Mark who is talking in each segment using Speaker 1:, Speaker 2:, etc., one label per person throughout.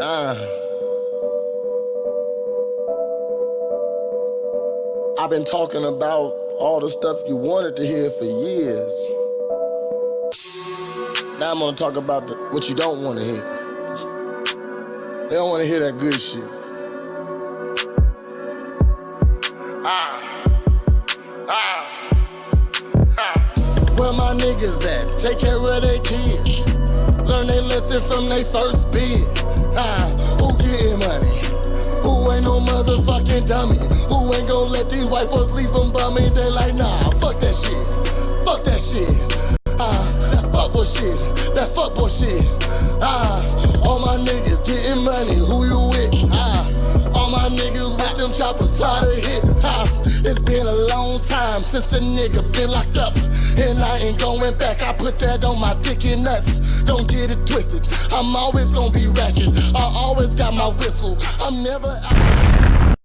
Speaker 1: I've been talking about all the stuff you wanted to hear for years. Now I'm gonna talk about what you don't want to hear. They don't want to hear that good shit. Where my niggas at? Take care of their kids. Learn their lesson from their first bid. Who getting money? Who ain't no motherfucking dummy? Who ain't gon' let these white folks leave them bumming? They like, nah, fuck that shit. Fuck that shit. That's fuckboy shit. That's fuckboy shit. All my niggas getting money. Who you with? All my niggas with them choppers try to hit. It's been a long time since a nigga been locked up, and I ain't going back. I put that on my dick and nuts. Don't get it twisted. I'm always gonna be ratchet. I always got my whistle. I'm never out.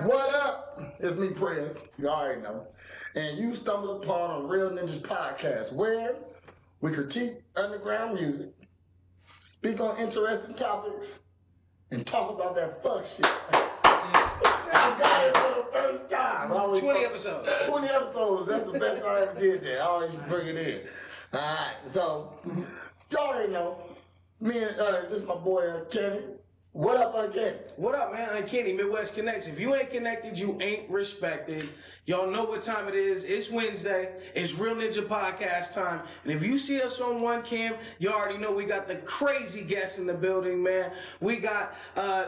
Speaker 1: What up? It's me, Prez. You already know. And you stumbled upon a Real Ninjas podcast where we critique underground music, speak on interesting topics, and talk about that fuck shit. I got it for the first time.
Speaker 2: 20 episodes.
Speaker 1: 20 episodes. That's the best I ever did there. I always bring it in. Alright, so you already know. Me and this is my boy Kenny. What up, Kenny?
Speaker 2: What up, man? Kenny, Midwest Connects. If you ain't connected, you ain't respected. Y'all know what time it is. It's Wednesday. It's Real Ninja Podcast time. And if you see us on one cam, you already know we got the crazy guests in the building, man. We got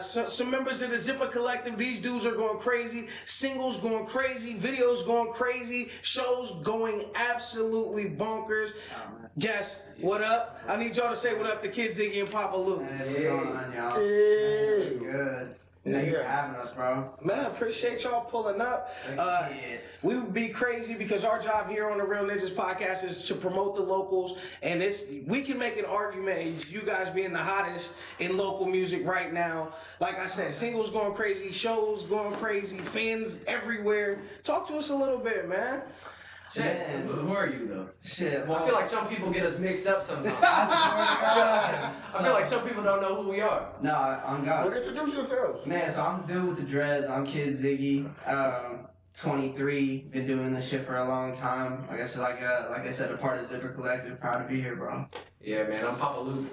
Speaker 2: some members of the Zippir Collective. These dudes are going crazy. Singles going crazy. Videos going crazy. Shows going absolutely bonkers. Guests, what up? I need y'all to say what up to Kid Ziggy and Papa Lou.
Speaker 3: Hey, what's going on, y'all?
Speaker 1: Hey.
Speaker 3: That's good. Thank you for having us, bro.
Speaker 2: Man, appreciate y'all pulling up. We would be crazy because our job here on the Real Ninjas podcast is to promote the locals, and we can make an argument, you guys being the hottest in local music right now. Like I said, singles going crazy, shows going crazy, fans everywhere. Talk to us a little bit, man.
Speaker 4: Shit,
Speaker 3: Man.
Speaker 4: who are you though?
Speaker 3: Shit,
Speaker 4: Well, I feel like some people get us mixed up sometimes.
Speaker 3: I
Speaker 4: I feel like some people don't know who we are.
Speaker 3: No, I'm God.
Speaker 1: Well, introduce yourselves.
Speaker 3: Man, so I'm the dude with the dreads. I'm Kid Ziggy. 23. Been doing this shit for a long time. Like I said, a part of Zippir Collective. Proud to be here, bro.
Speaker 4: Yeah, man, I'm Papa Luke.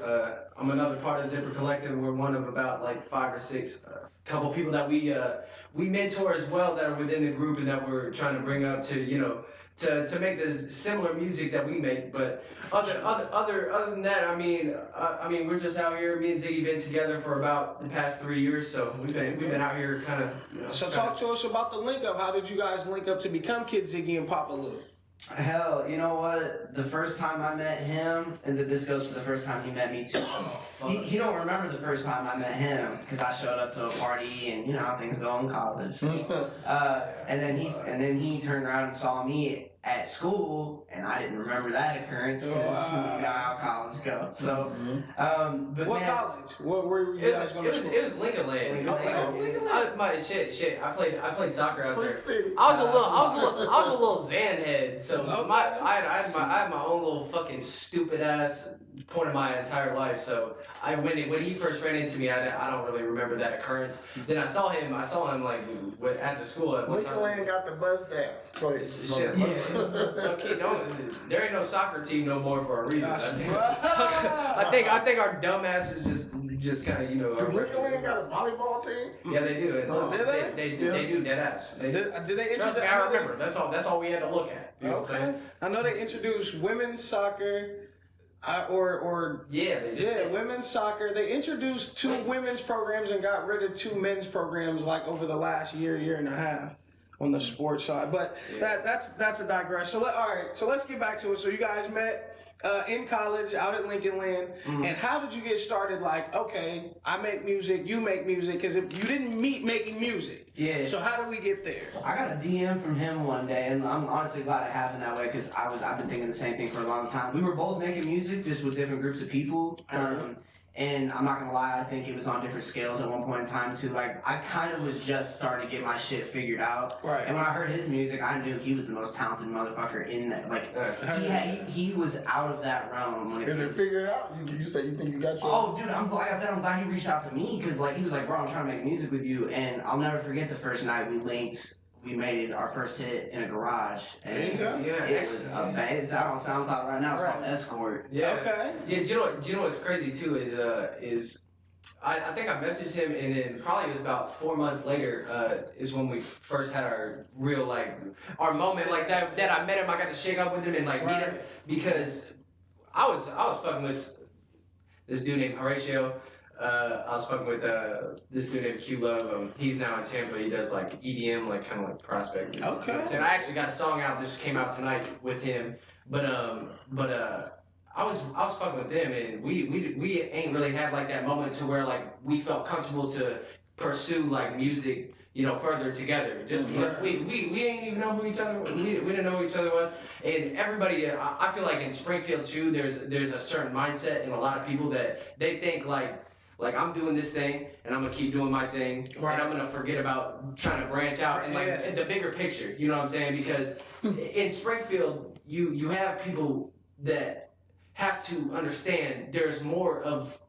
Speaker 4: I'm another part of Zippir Collective. We're one of about like 5 or 6 couple people that we mentor as well that are within the group and that we're trying to bring up to, you know, to make this similar music that we make. But other than that, I mean we're just out here. Me and Ziggy been together for about the past 3 years, so we've been out here kind of. You know,
Speaker 2: So talk to us about the link up. How did you guys link up to become Kid Ziggy and Papa Lou?
Speaker 3: Hell, you know what? The first time I met him, and this goes for the first time he met me too. He don't remember the first time I met him because I showed up to a party and you know how things go in college. And then he turned around and saw me at school, and I didn't remember that occurrence because you know how college goes. So, but
Speaker 2: What
Speaker 3: man,
Speaker 2: college? What were you guys going to school?
Speaker 4: It was Lincoln Land.
Speaker 2: Lincoln
Speaker 4: I played soccer out there.
Speaker 1: City.
Speaker 4: I was a little Zan head, so I had my own little fucking stupid ass point of my entire life. So when he first ran into me, I don't really remember that occurrence. Then I saw him like at the school.
Speaker 1: Lincoln Land got the bus down. Go ahead.
Speaker 4: Shit, okay, there ain't no soccer team no more for a reason. I think our dumb asses just kind of, you know.
Speaker 1: Do Lincoln Land got a volleyball team?
Speaker 4: Yeah, they do. They do dead ass. They do.
Speaker 2: Did they
Speaker 4: Trust me, I remember. That's all we had to look at. You know what I'm saying?
Speaker 2: I know they introduced women's soccer. Women's soccer. They introduced 2 women's programs and got rid of 2 men's programs like over the last year and a half on the sports side. But that's a digress. So let's get back to it. So you guys met in college out at Lincoln Land, and how did you get started? Like, okay, I make music, you make music, because if you didn't meet making music.
Speaker 3: Yeah.
Speaker 2: So how did we get there?
Speaker 3: I got a DM from him one day, and I'm honestly glad it happened that way because I've been thinking the same thing for a long time. We were both making music, just with different groups of people. And I'm not gonna lie, I think it was on different scales at one point in time too. Like I kind of was just starting to get my shit figured out.
Speaker 2: Right.
Speaker 3: And when I heard his music, I knew he was the most talented motherfucker in that. Like he was out of that realm. When
Speaker 1: Is it figured out? You say you think you got your...
Speaker 3: Oh, dude, I'm glad he reached out to me because like he was like, bro, I'm trying to make music with you, and I'll never forget the first night we linked. We made our first hit in a garage, and it was a bad. It's out on SoundCloud right now. It's called Escort.
Speaker 4: Yeah.
Speaker 2: Okay.
Speaker 4: Yeah. Do you know what's crazy too is I think I messaged him, and then probably it was about 4 months later is when we first had our real like our moment like that I met him. I got to shake up with him and like meet him because I was fucking with this dude named Horatio. I was fucking with this dude named Q Love. He's now in Tampa. He does like EDM, like kind of like prospect.
Speaker 2: Okay.
Speaker 4: And I actually got a song out just came out tonight with him. But I was fucking with them, and we ain't really had like that moment to where like we felt comfortable to pursue like music, you know, further together. Just because we ain't even know who each other we didn't know who each other was. And everybody, I feel like in Springfield too, there's a certain mindset in a lot of people that they think like I'm doing this thing and I'm gonna keep doing my thing and I'm gonna forget about trying to branch out and like in the bigger picture, you know what I'm saying? Because in Springfield, you have people that have to understand there's more of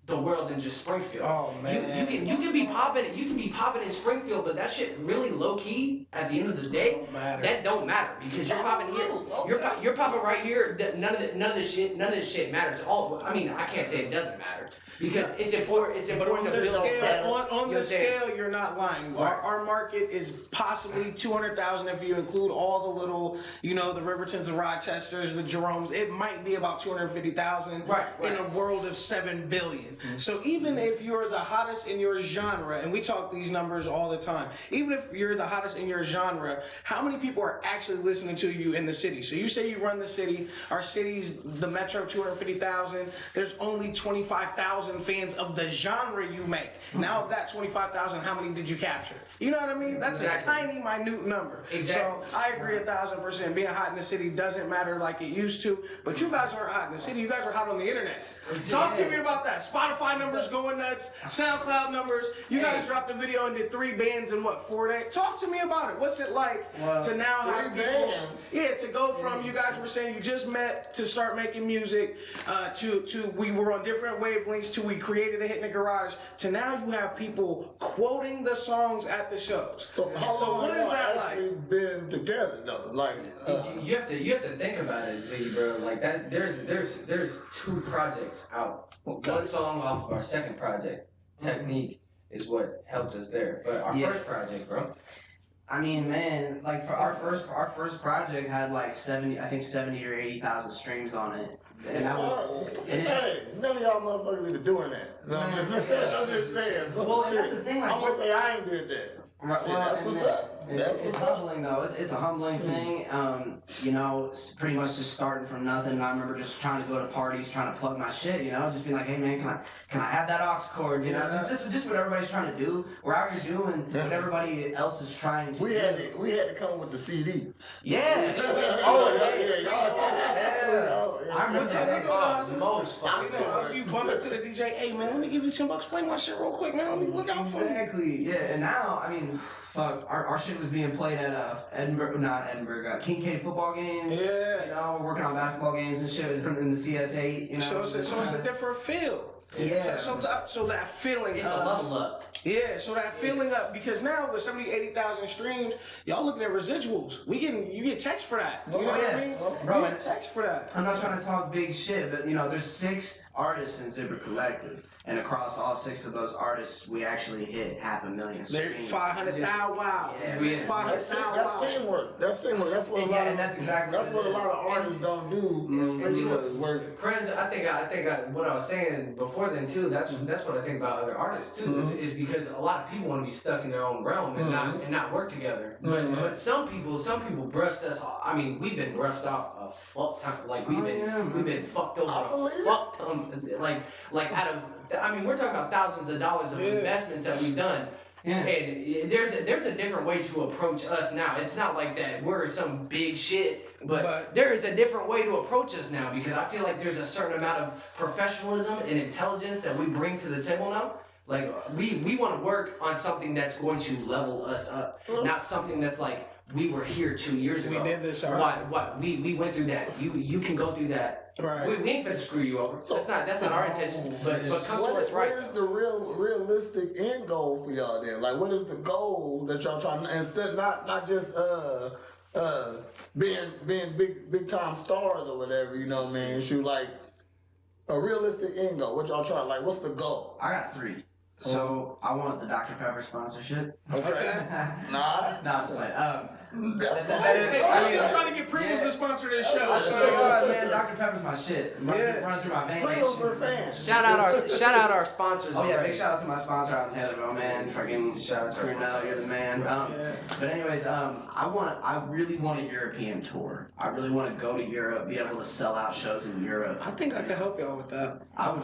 Speaker 4: the world than just Springfield.
Speaker 2: Oh man.
Speaker 4: You can be popping in Springfield, but that shit really low key at the end of the day. That don't matter because you're popping here. You're popping right here. None of this shit matters. I mean, I can't say it doesn't matter. Because it's important. It's important to build stats.
Speaker 2: On the scale, you're not lying. Our market is possibly 200,000 if you include all the little, you know, the Rivertons, the Rochesters, the Jeromes. It might be about 250,000 in a world of 7 billion. Mm-hmm. So even if you're the hottest in your genre, and we talk these numbers all the time, even if you're the hottest in your genre, how many people are actually listening to you in the city? So you say you run the city. Our city's the metro 250,000. There's only 25,000 fans of the genre you make. Now of that 25,000, how many did you capture? You know what I mean? That's a tiny, minute number.
Speaker 4: Exactly.
Speaker 2: So I agree 1,000%. Being hot in the city doesn't matter like it used to, but you guys aren't hot in the city. You guys are hot on the internet. Talk to me about that. Spotify numbers going nuts. SoundCloud numbers. You guys dropped a video and did 3 bands in what, 4 days? Talk to me about it. What's it like to now have people? Yeah, to go from you guys were saying you just met to start making music to we were on different wavelengths to we created a hit in the garage to now you have people quoting the songs at the shows.
Speaker 1: So how long
Speaker 2: what is that
Speaker 1: actually been together though? Like
Speaker 4: you have to think about it, Ziggy, bro. Like that, there's 2 projects out. One song off of our second project, Technique, is what helped us there. But our first project, bro.
Speaker 3: I mean, man, like for our first project had like 70 or 80,000 streams on it. And that was,
Speaker 1: hey, none of y'all motherfuckers even doing that. No, I'm just saying.
Speaker 3: Well, and that's the thing. Like,
Speaker 1: I'm gonna say I ain't did that.
Speaker 3: Right,
Speaker 1: Shit, that's what's up.
Speaker 3: It's humbling though. It's a humbling thing. You know, it's pretty much just starting from nothing. I remember just trying to go to parties, trying to plug my shit. You know, just being like, hey man, can I have that aux cord? You know, just what everybody's trying to do. We're out here doing what everybody else is trying to do.
Speaker 1: We had to come with the CD.
Speaker 3: Yeah.
Speaker 2: I remember that the most. You bump into the DJ, hey man, let me give you $10, play my shit real quick, man. Let me look out for you.
Speaker 3: Exactly. Yeah. And now, I mean, fuck, our shit was being played at King K football games.
Speaker 2: Yeah.
Speaker 3: You know, we're working on basketball games and shit in the CS8. You know.
Speaker 2: So it's a different feel.
Speaker 3: Yeah.
Speaker 2: So that feeling.
Speaker 4: It's a level up.
Speaker 2: Yeah, so that feeling up, because now with 80,000 streams, y'all looking at residuals. You get checks for that. You know what I mean?
Speaker 3: Bro,
Speaker 2: you get checks for that.
Speaker 3: I'm not trying to talk big shit, but you know, there's 6 artists in Zippir Collective, and across all 6 of those artists, we actually hit 500,000 streams.
Speaker 2: They're 500,000. Wow.
Speaker 3: Yeah,
Speaker 2: 500,000.
Speaker 1: That's teamwork. That's what a lot of artists don't do.
Speaker 4: And you know, Prez, I think what I was saying before then too. That's what I think about other artists too. Is because a lot of people want to be stuck in their own realm and not work together. But some people brushed us off. I mean, we've been brushed off a fuck time. Like we've been fucked over a fuck ton. Like out of. I mean, we're talking about thousands of dollars of investments that we've done.
Speaker 3: Yeah.
Speaker 4: And there's a different way to approach us now. It's not like that we're some big shit, but there is a different way to approach us now because I feel like there's a certain amount of professionalism and intelligence that we bring to the table now. Like we want to work on something that's going to level us up, not something that's like we were here 2 years ago.
Speaker 2: We did this already.
Speaker 4: What we went through that. You can go through that.
Speaker 2: Right.
Speaker 4: We ain't finna screw you over. That's not our intention. But come to us right.
Speaker 1: What is the realistic end goal for y'all then? Like, what is the goal that y'all trying to instead not just being big time stars or whatever, you know what I mean? Shoot, like a realistic end goal. What y'all trying? Like, what's the goal?
Speaker 3: I got 3. So I want the Dr. Pepper sponsorship.
Speaker 1: Okay. Nah.
Speaker 3: No, I'm just playing.
Speaker 1: That's
Speaker 2: Hey, I'm trying to get Pringles to sponsor this show.
Speaker 3: Man, Dr. Pepper's my shit. Run through my veins.
Speaker 1: Pringles for fans.
Speaker 4: Shout out our sponsors.
Speaker 3: Oh yeah,
Speaker 4: already.
Speaker 3: big shout out to my sponsor out in Taylorville, man. Freaking shout out to Renell, you're the man. But anyways, I really want a European tour. I really want to go to Europe, be able to sell out shows in Europe.
Speaker 2: I think I can help y'all with that.
Speaker 3: I would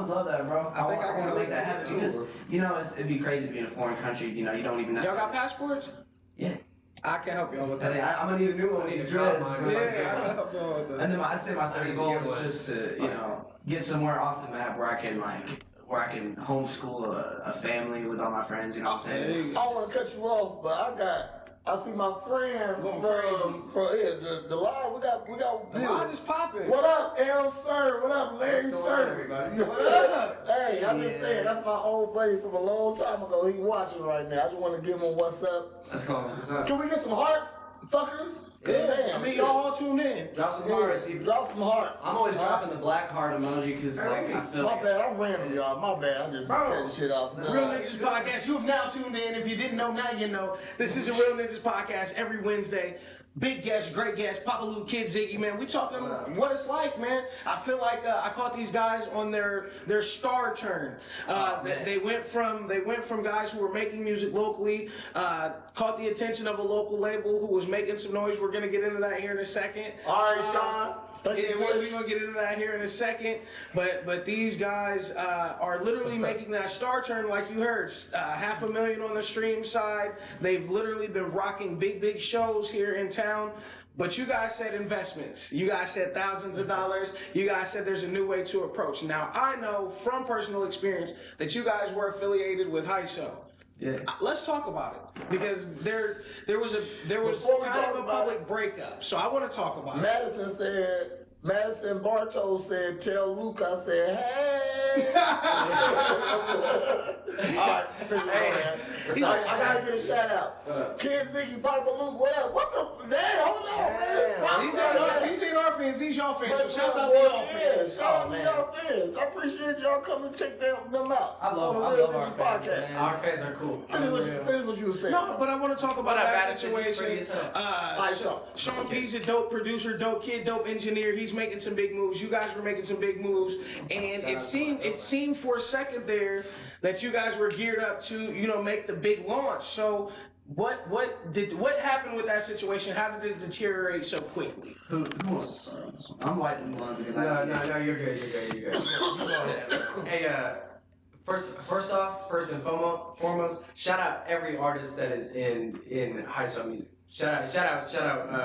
Speaker 3: love that, bro.
Speaker 2: I think I
Speaker 3: want
Speaker 2: can
Speaker 3: to make that
Speaker 2: do
Speaker 3: happen
Speaker 2: it,
Speaker 3: because
Speaker 2: too.
Speaker 3: it'd be crazy to be in a foreign country. You don't even
Speaker 2: Y'all
Speaker 3: necessarily.
Speaker 2: got passports?
Speaker 3: Yeah.
Speaker 2: I can help y'all with
Speaker 3: I
Speaker 2: that.
Speaker 3: think I'm gonna need a new one with these dreads.
Speaker 2: Yeah, I can help y'all with that.
Speaker 3: And then I'd say my third
Speaker 4: I
Speaker 3: goal
Speaker 4: get
Speaker 3: is
Speaker 4: one.
Speaker 3: just to get somewhere off the map where I can homeschool a family with all my friends. You know what I'm saying?
Speaker 1: I don't want to cut you off, but I see my friend from the line. We got
Speaker 2: The line is popping.
Speaker 1: What up, L. Sir? What up, Larry
Speaker 3: What's going on,
Speaker 1: Sir?
Speaker 3: everybody?
Speaker 2: What up?
Speaker 1: Hey, I'm just saying, that's my old buddy from a long time ago. He watching right now. I just want to give him a what's up.
Speaker 3: Let's go. What's up?
Speaker 1: Can we get some hearts, fuckers?
Speaker 2: Yeah,
Speaker 1: Damn,
Speaker 2: I mean,
Speaker 1: shit.
Speaker 2: y'all all tune in.
Speaker 3: Drop some
Speaker 1: Yeah,
Speaker 3: hearts.
Speaker 1: drop some hearts.
Speaker 3: I'm always dropping the black heart emoji because I feel
Speaker 1: My
Speaker 3: like
Speaker 1: bad, I'm random, y'all. My bad, I'm just cutting shit off.
Speaker 2: Real Ninjas Podcast. You have now tuned in. If you didn't know, now you know. This is a Real Ninjas Podcast every Wednesday. Big guest, great guest, Papa Luke, Kid Ziggy, man. We talking what it's like, man. I feel like I caught these guys on their star turn. They went from guys who were making music locally, caught the attention of a local label who was making some noise. We're gonna get into that here in a second.
Speaker 1: All right, Sean.
Speaker 2: Yeah, we're gonna get into that here in a second, but these guys are literally making that star turn, like you heard, 500,000 on the stream side. They've literally been rocking big shows here in town. But you guys said investments. You guys said thousands of dollars. You guys said there's a new way to approach. Now I know from personal experience that you guys were affiliated with HiSo.
Speaker 3: yeah.
Speaker 2: Let's talk about it because there was
Speaker 1: Before we
Speaker 2: kind
Speaker 1: talk
Speaker 2: of a
Speaker 1: about
Speaker 2: public breakup. So I want to talk about it.
Speaker 1: Madison Bartow said, tell Luke I said, hey. All right, he's like, I gotta get a shout out. Kid Ziggy, Papa Luke, what up? What the, damn, hold on, man.
Speaker 2: These ain't our fans, these y'all fans. So
Speaker 1: But
Speaker 2: shouts out
Speaker 1: boy,
Speaker 2: to y'all
Speaker 1: yeah,
Speaker 2: fans.
Speaker 1: shout out to y'all fans. I appreciate y'all coming to check them out.
Speaker 3: I love
Speaker 1: on the Real
Speaker 3: our
Speaker 1: Ninjas
Speaker 3: fans,
Speaker 1: Podcast.
Speaker 3: man.
Speaker 4: Our fans are cool.
Speaker 1: Finish what you were saying.
Speaker 2: No, but I want to talk about
Speaker 4: What up,
Speaker 2: that
Speaker 4: Madison? Pretty
Speaker 2: situation.
Speaker 4: as hell.
Speaker 2: Sean P's a dope producer, dope kid, dope engineer. He's making some big moves. You guys were making some big moves, and it seemed for a second there that you guys were geared up to make the big launch. So what happened with that situation? How did it deteriorate so quickly?
Speaker 3: Who wants to start on this one? I'm lighting the one because
Speaker 4: No, you're good. You go ahead. Hey, first and foremost, shout out every artist that is in HiSo music. Shout out.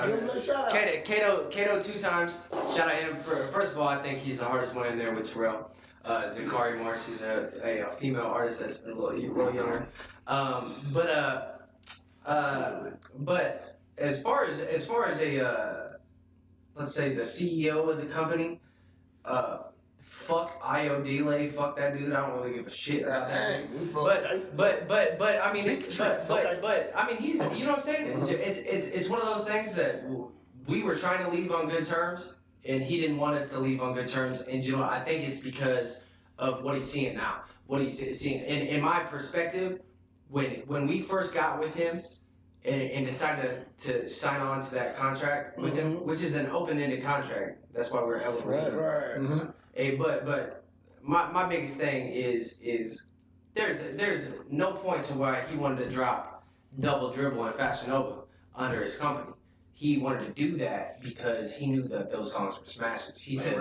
Speaker 1: Give him a shout out.
Speaker 4: Kato 2 times. Shout out him for first of all. I think he's the hardest one in there with Terrell. Zakari Moore, she's a female artist that's a little younger. But as far as a let's say the CEO of the company, fuck Io Delay, fuck that dude. I don't really give a shit about that dude. But I mean, but I mean, he's, you know what I'm saying? It's one of those things that we were trying to leave on good terms, and he didn't want us to leave on good terms. And I think it's because of what he's seeing now, what he's seeing. And in my perspective, when we first got with him and decided to sign on to that contract with him, which is an open-ended contract. That's why we're eligible.
Speaker 2: Right.
Speaker 1: Mm-hmm.
Speaker 4: Hey, but my biggest thing is there's no point to why he wanted to drop Double Dribble and Fashion Nova under his company. He wanted to do that because he knew that those songs were smashes. He said,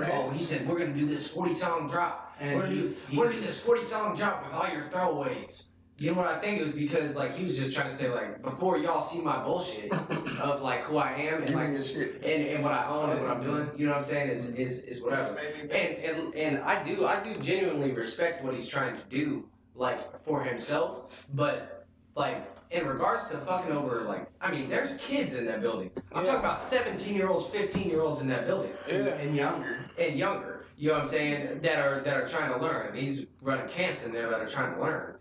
Speaker 4: we're gonna do this 40-song drop. And we're gonna do this 40-song drop with all your throwaways. You know what I think? It was because like he was just trying to say like before y'all see my bullshit of like who I am and like and what I own and what I'm doing. You know what I'm saying? Is whatever. And I do genuinely respect what he's trying to do like for himself. But like in regards to fucking over like I mean there's kids in that building. I'm talking about 17-year-olds, 15-year-olds in that building.
Speaker 3: And younger.
Speaker 4: And younger. You know what I'm saying? That are trying to learn. And he's running camps in there that are trying to learn.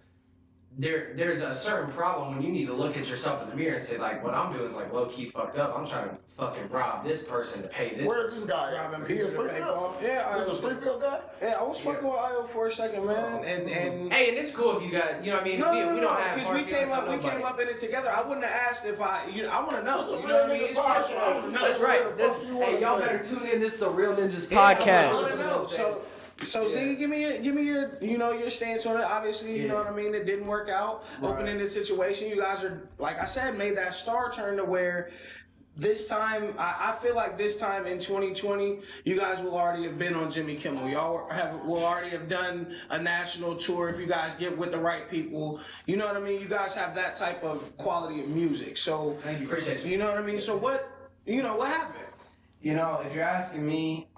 Speaker 4: There's a certain problem when you need to look at yourself in the mirror and say like, what I'm doing is like low key fucked up. I'm trying to fucking rob this person to pay this.
Speaker 1: Where's this guy? He a Springfield?
Speaker 2: Yeah,
Speaker 1: He's a Springfield guy?
Speaker 2: Yeah, I was fucking with Io for a second, man. And
Speaker 4: hey, and it's cool if you got, you know what I mean?
Speaker 2: No,
Speaker 4: we don't have
Speaker 2: because we came up in it together. I wouldn't have asked if I want to know. You know what I mean? It's personal. I want to know.
Speaker 4: That's right. Hey, y'all better tune in. This is a Real Ninjas podcast.
Speaker 2: I want to know. So Ziggy, give me your your stance on it. Obviously, you know what I mean. It didn't work out. Open-ended situation. You guys are, like I said, made that star turn to where this time, I feel like this time in 2020, you guys will already have been on Jimmy Kimmel. Y'all will already have done a national tour if you guys get with the right people. You know what I mean? You guys have that type of quality of music. So
Speaker 4: thank you, appreciate you.
Speaker 2: You know what I mean? So what happened?
Speaker 3: You know, if you're asking me,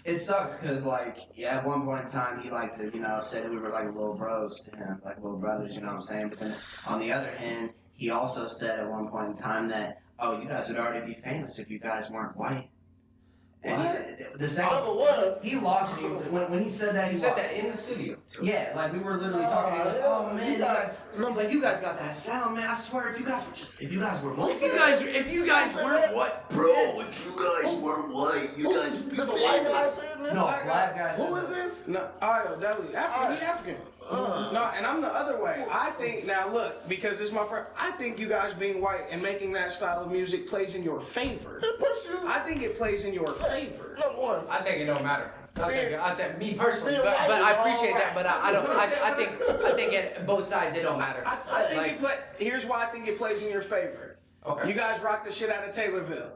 Speaker 3: it sucks because, like, yeah, at one point in time, he liked to, say that we were like little bros to him, like little brothers, you know what I'm saying? But then, on the other hand, he also said at one point in time that, oh, you guys would already be famous if you guys weren't white. And the second, he lost me. When he said that,
Speaker 4: he said that in the studio.
Speaker 3: Yeah, like we were literally talking. He goes, "Oh man, you guys." He's like, "You guys got that sound, man. I swear, if you guys were white,
Speaker 4: if you guys weren't what, bro?
Speaker 1: If you guys weren't white, you guys would be famous."
Speaker 3: No, black guys.
Speaker 1: Who is this?
Speaker 2: No, Io, definitely. He African. No, and I'm the other way. I think, now look, because it's my friend, I think you guys being white and making that style of music plays in your favor. I think it plays in your favor.
Speaker 1: Number one.
Speaker 4: I think it don't matter. I think me personally, but I appreciate that, but I don't. I think at both sides it don't matter.
Speaker 2: I think here's why I think it plays in your favor.
Speaker 4: Okay.
Speaker 2: You guys rock the shit out of Taylorville.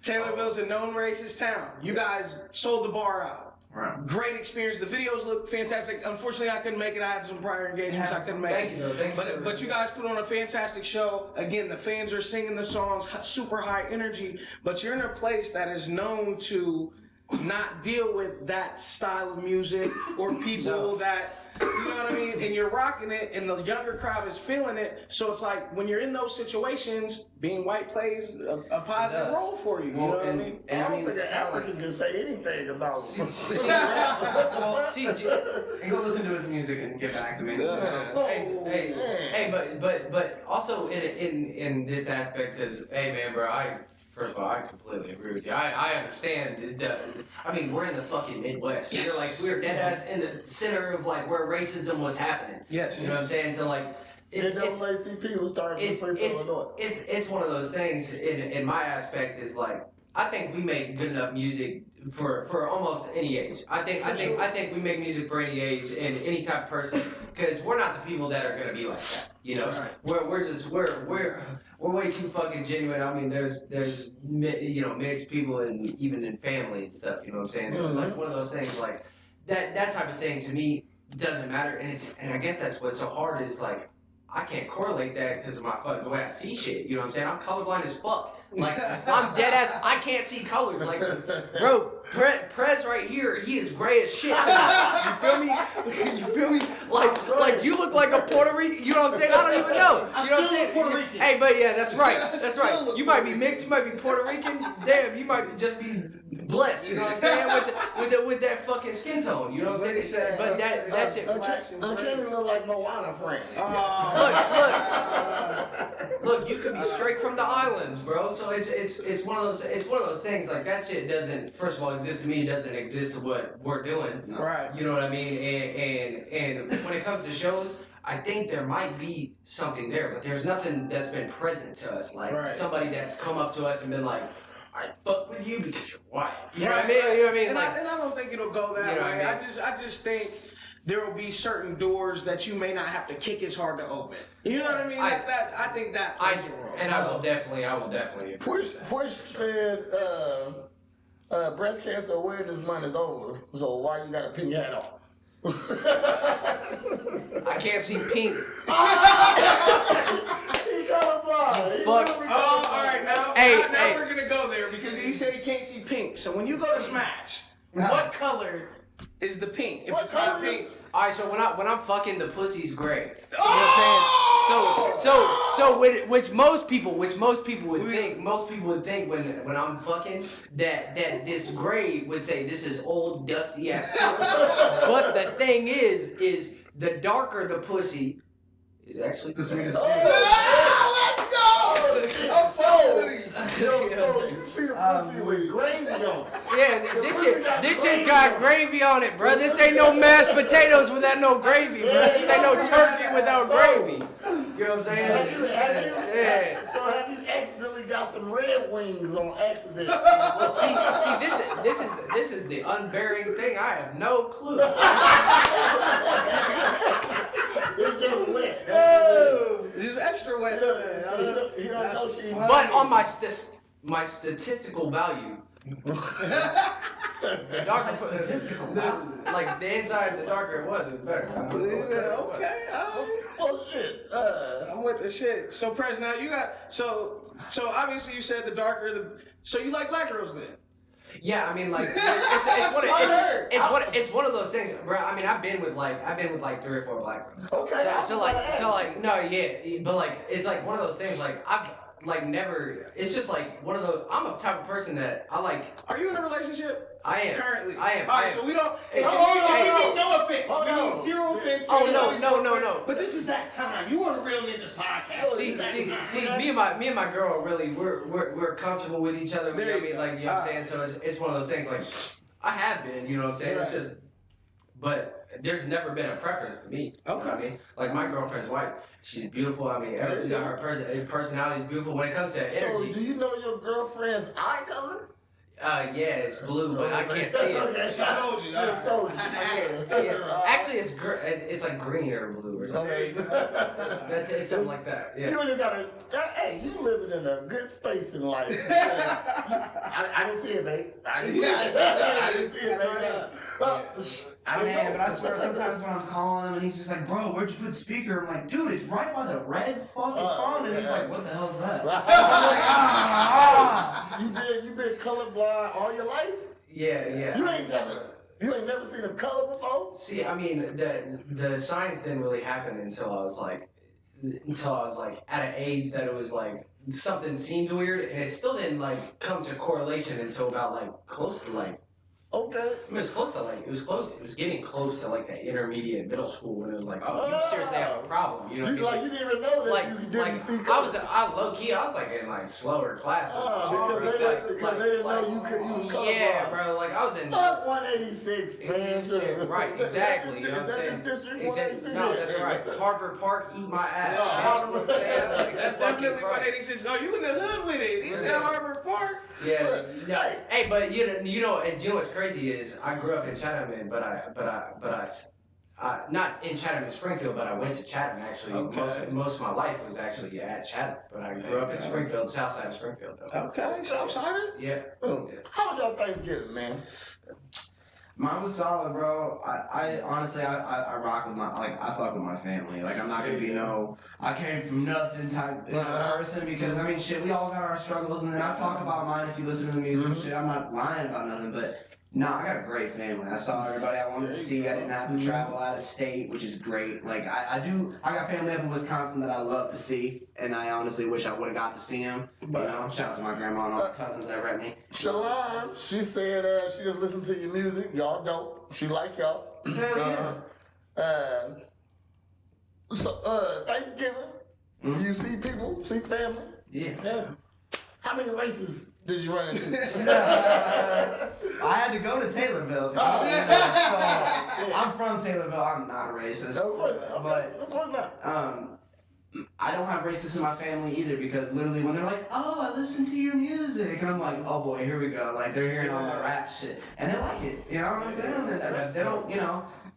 Speaker 2: Taylorville's a known racist town. You guys sold the bar out.
Speaker 3: Right.
Speaker 2: Great experience. The videos look fantastic. Unfortunately, I couldn't make it. I had some prior engagements. I couldn't make it.
Speaker 4: Thank you.
Speaker 2: But you guys put on a fantastic show. Again, the fans are singing the songs, super high energy. But you're in a place that is known to not deal with that style of music or people that, you know what I mean? And you're rocking it, and the younger crowd is feeling it. So it's like when you're in those situations, being white plays a positive role for you. You know what I mean?
Speaker 1: I don't think an African can say anything about him.
Speaker 3: And go listen to his music and get back to me.
Speaker 4: Hey, but also in this aspect, because hey man, bro, first of all, I completely agree with you. I understand. We're in the fucking Midwest. Yes. We're dead ass in the center of like where racism was happening.
Speaker 2: Yes.
Speaker 4: You know what I'm saying? So like,
Speaker 1: NAACP was started in Springfield, Illinois.
Speaker 4: It's one of those things. In my aspect is like, I think we make good enough music for almost any age. I think we make music for any age and any type of person because we're not the people that are gonna be like that. You know, right. We're way too fucking genuine. I mean, there's mixed people and even in family and stuff. You know what I'm saying? So it's like one of those things like that type of thing to me doesn't matter. And I guess that's what's so hard is like I can't correlate that because of the way I see shit. You know what I'm saying? I'm colorblind as fuck. Like I'm dead ass. I can't see colors. Like, bro, Prez right here, he is gray as shit. You feel me? You feel me? Like you look like a Puerto Rican. You know what I'm saying? I don't even know. You know what I'm saying?
Speaker 2: Puerto Rican.
Speaker 4: Hey, but yeah, that's right. That's right. You might be mixed. You might be Puerto Rican. Damn, you might just be blessed. You know what I'm saying? With that fucking skin tone. You know what I'm saying? But that's it.
Speaker 1: I can't even look like Moana, friend.
Speaker 4: Look, you could be straight from the islands, bro. So it's one of those things like that shit doesn't first of all exist to me. It doesn't exist to what we're doing.
Speaker 2: Right.
Speaker 4: You know what I mean? And when it comes to shows, I think there might be something there, but there's nothing that's been present to us. Like somebody that's come up to us and been like, I fuck with you because you're white. You know what I mean? You know what I mean?
Speaker 2: And I don't think it'll go that way. I just think there will be certain doors that you may not have to kick as hard to open. You know what I mean? I think that plays a role.
Speaker 4: And I will definitely.
Speaker 1: Push said breast cancer awareness month is over. So why you got a pink hat on?
Speaker 4: I can't see pink.
Speaker 1: He colorblind.
Speaker 4: Fuck.
Speaker 2: Oh, all right. Now
Speaker 4: Hey.
Speaker 2: we're gonna go there because he said he can't see pink. So when you go to Smash, what color is the pink? If
Speaker 1: What
Speaker 2: it's not
Speaker 1: color
Speaker 2: pink.
Speaker 1: is-
Speaker 4: All right, so when I'm fucking, the pussy's gray. You know what I'm saying? So which most people would think when I'm fucking that this gray would say this is old dusty ass pussy. But the thing is the darker the pussy is actually the sweetest.
Speaker 1: Let's go! I'm sold. Yo,
Speaker 4: You know what I'm
Speaker 1: so
Speaker 4: saying?
Speaker 1: you see the pussy with gravy on it.
Speaker 4: Yeah, this shit's got gravy on it, bro. This ain't no mashed potatoes without no gravy, bro. This ain't no turkey without gravy. You know what I'm
Speaker 1: Have
Speaker 4: saying?
Speaker 1: so have you accidentally got some red wings on accident?
Speaker 4: See, this is the unbearing thing. I have no clue.
Speaker 1: It's just wet.
Speaker 2: It's just extra wet.
Speaker 1: He don't know she's
Speaker 4: But on my statistical value, the darker
Speaker 3: Statistical
Speaker 4: like the inside, the darker it was, the better.
Speaker 2: Yeah, okay, all right.
Speaker 1: Oh shit.
Speaker 2: I'm with the shit. So, Prez, now you got so obviously you said the darker the. So you like black girls then?
Speaker 4: Yeah, I mean, like, it's one of those things, bro. I mean, I've been with like 3 or 4 black girls.
Speaker 1: Okay.
Speaker 4: So like, no, yeah, but like, it's like one of those things. Like, I've like never. It's just like one of those. I'm a type of person that I like.
Speaker 2: Are you in a relationship?
Speaker 4: I am.
Speaker 2: Currently.
Speaker 4: I am.
Speaker 2: All right,
Speaker 4: I am.
Speaker 2: so we don't.
Speaker 4: Hey,
Speaker 2: No offense.
Speaker 1: Hold
Speaker 2: We
Speaker 1: on.
Speaker 2: mean zero offense.
Speaker 4: No.
Speaker 2: But this is that time. You on a Real Ninjas podcast.
Speaker 4: See, me and my girl really, we're comfortable with each other. You know what I mean? Like, you know what I'm saying? So it's one of those things. Like, I have been. You know what I'm saying? It's just, but there's never been a preference to me. You know what I mean? Like, my girlfriend's white. She's beautiful. I mean, her personality is beautiful. When it comes to
Speaker 1: So
Speaker 4: energy,
Speaker 1: do you know your girlfriend's eye color?
Speaker 4: yeah, it's blue, but I can't see it.
Speaker 1: Okay.
Speaker 2: She told you.
Speaker 1: She just told you.
Speaker 4: Yeah. Actually, it's like green or blue or something. It's something like that. Yeah.
Speaker 1: You really gotta. Hey, you living in a good space in life. I didn't see it, babe. I didn't see it, babe. I don't
Speaker 3: Man,
Speaker 1: know.
Speaker 3: but I swear sometimes when I'm calling him and he's just like, bro, where'd you put the speaker? I'm like, dude, it's right by the red fucking phone. And he's like, what the hell is that? I'm like, ah.
Speaker 1: You been colorblind all your life?
Speaker 4: Yeah.
Speaker 1: You ain't never seen a color before?
Speaker 4: See, I mean, the signs didn't really happen until I was like at an age that it was like something seemed weird, and it still didn't like come to correlation until about like close to like.
Speaker 1: Okay.
Speaker 4: I mean, it was getting close to like that intermediate middle school when it was like, oh, you seriously have a problem, you know what I mean?
Speaker 1: You didn't even know that
Speaker 4: Like,
Speaker 1: you didn't see
Speaker 4: I
Speaker 1: color.
Speaker 4: was low key. I was like in like slower classes.
Speaker 1: Because they didn't know you was colorblind.
Speaker 4: Yeah, bro. Like I was in.
Speaker 1: Fuck 186, man.
Speaker 4: Shit, right, exactly. You know what I'm saying? Exactly. No, that's right. Harvard Park, eat my ass.
Speaker 1: No,
Speaker 4: bitch. You know what I'm saying? Like,
Speaker 2: That's
Speaker 4: fucking
Speaker 2: definitely
Speaker 4: Christ.
Speaker 2: 186. Oh, you in the hood with it. It's at Harvard Park.
Speaker 4: Yeah. No. Hey, but you know what's crazy is I grew up in Chatham, but I not in Chatham in Springfield, but I went to Chatham actually.
Speaker 2: Okay.
Speaker 4: Most of my life was actually at Chatham, but I grew up in Springfield, south side of Springfield though.
Speaker 2: Okay, Southsider.
Speaker 4: Yeah.
Speaker 1: How was your Thanksgiving, man?
Speaker 3: Mine was solid, bro. I honestly, I rock with I fuck with my family. Like, I'm not gonna be I came from nothing type person because, I mean, shit, we all got our struggles, and then I talk about mine if you listen to the music and shit. I'm not lying about nothing, but I got a great family. I saw everybody I wanted to see. I didn't have to travel out of state, which is great. Like, I got family up in Wisconsin that I love to see, and I honestly wish I would have got to see them. You know, shout out to my grandma and all the cousins that rep me.
Speaker 1: Shalom, she said she just listened to your music. Y'all dope. She like y'all. So, Thanksgiving, you see people, see family?
Speaker 4: Yeah.
Speaker 1: How many races did you run into?
Speaker 3: I had to go to Taylorville.
Speaker 1: Oh.
Speaker 3: So I'm from Taylorville. I'm not racist.
Speaker 1: Of course not.
Speaker 3: I don't have racists in my family either because literally when they're like, oh, I listen to your music, and I'm like, oh boy, here we go. Like they're hearing all my rap shit, and they like it. You know what I'm saying? And they don't,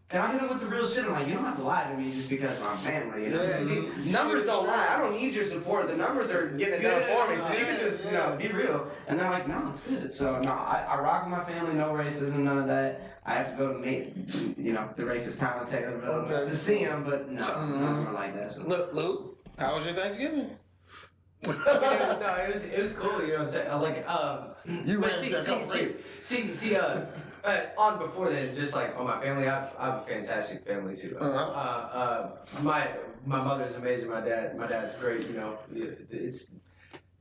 Speaker 3: and I hit them with the real shit. I'm like, you don't have to lie to me just because I'm family. You know what I mean? Numbers don't lie. I don't need your support. The numbers are getting it done for me. So you can just, be real. And they're like, no, it's good. So no, I rock with my family. No racism, none of that. I have to go to the racist town of Taylorville to see him, but no, nothing like that. So.
Speaker 2: Look, Luke, how was your Thanksgiving?
Speaker 4: No, it was cool. You know what I'm saying?
Speaker 1: You
Speaker 4: but
Speaker 1: ran
Speaker 4: see, on before then, just like on my family, I have a fantastic family too. My mother's amazing. My dad's great. You know,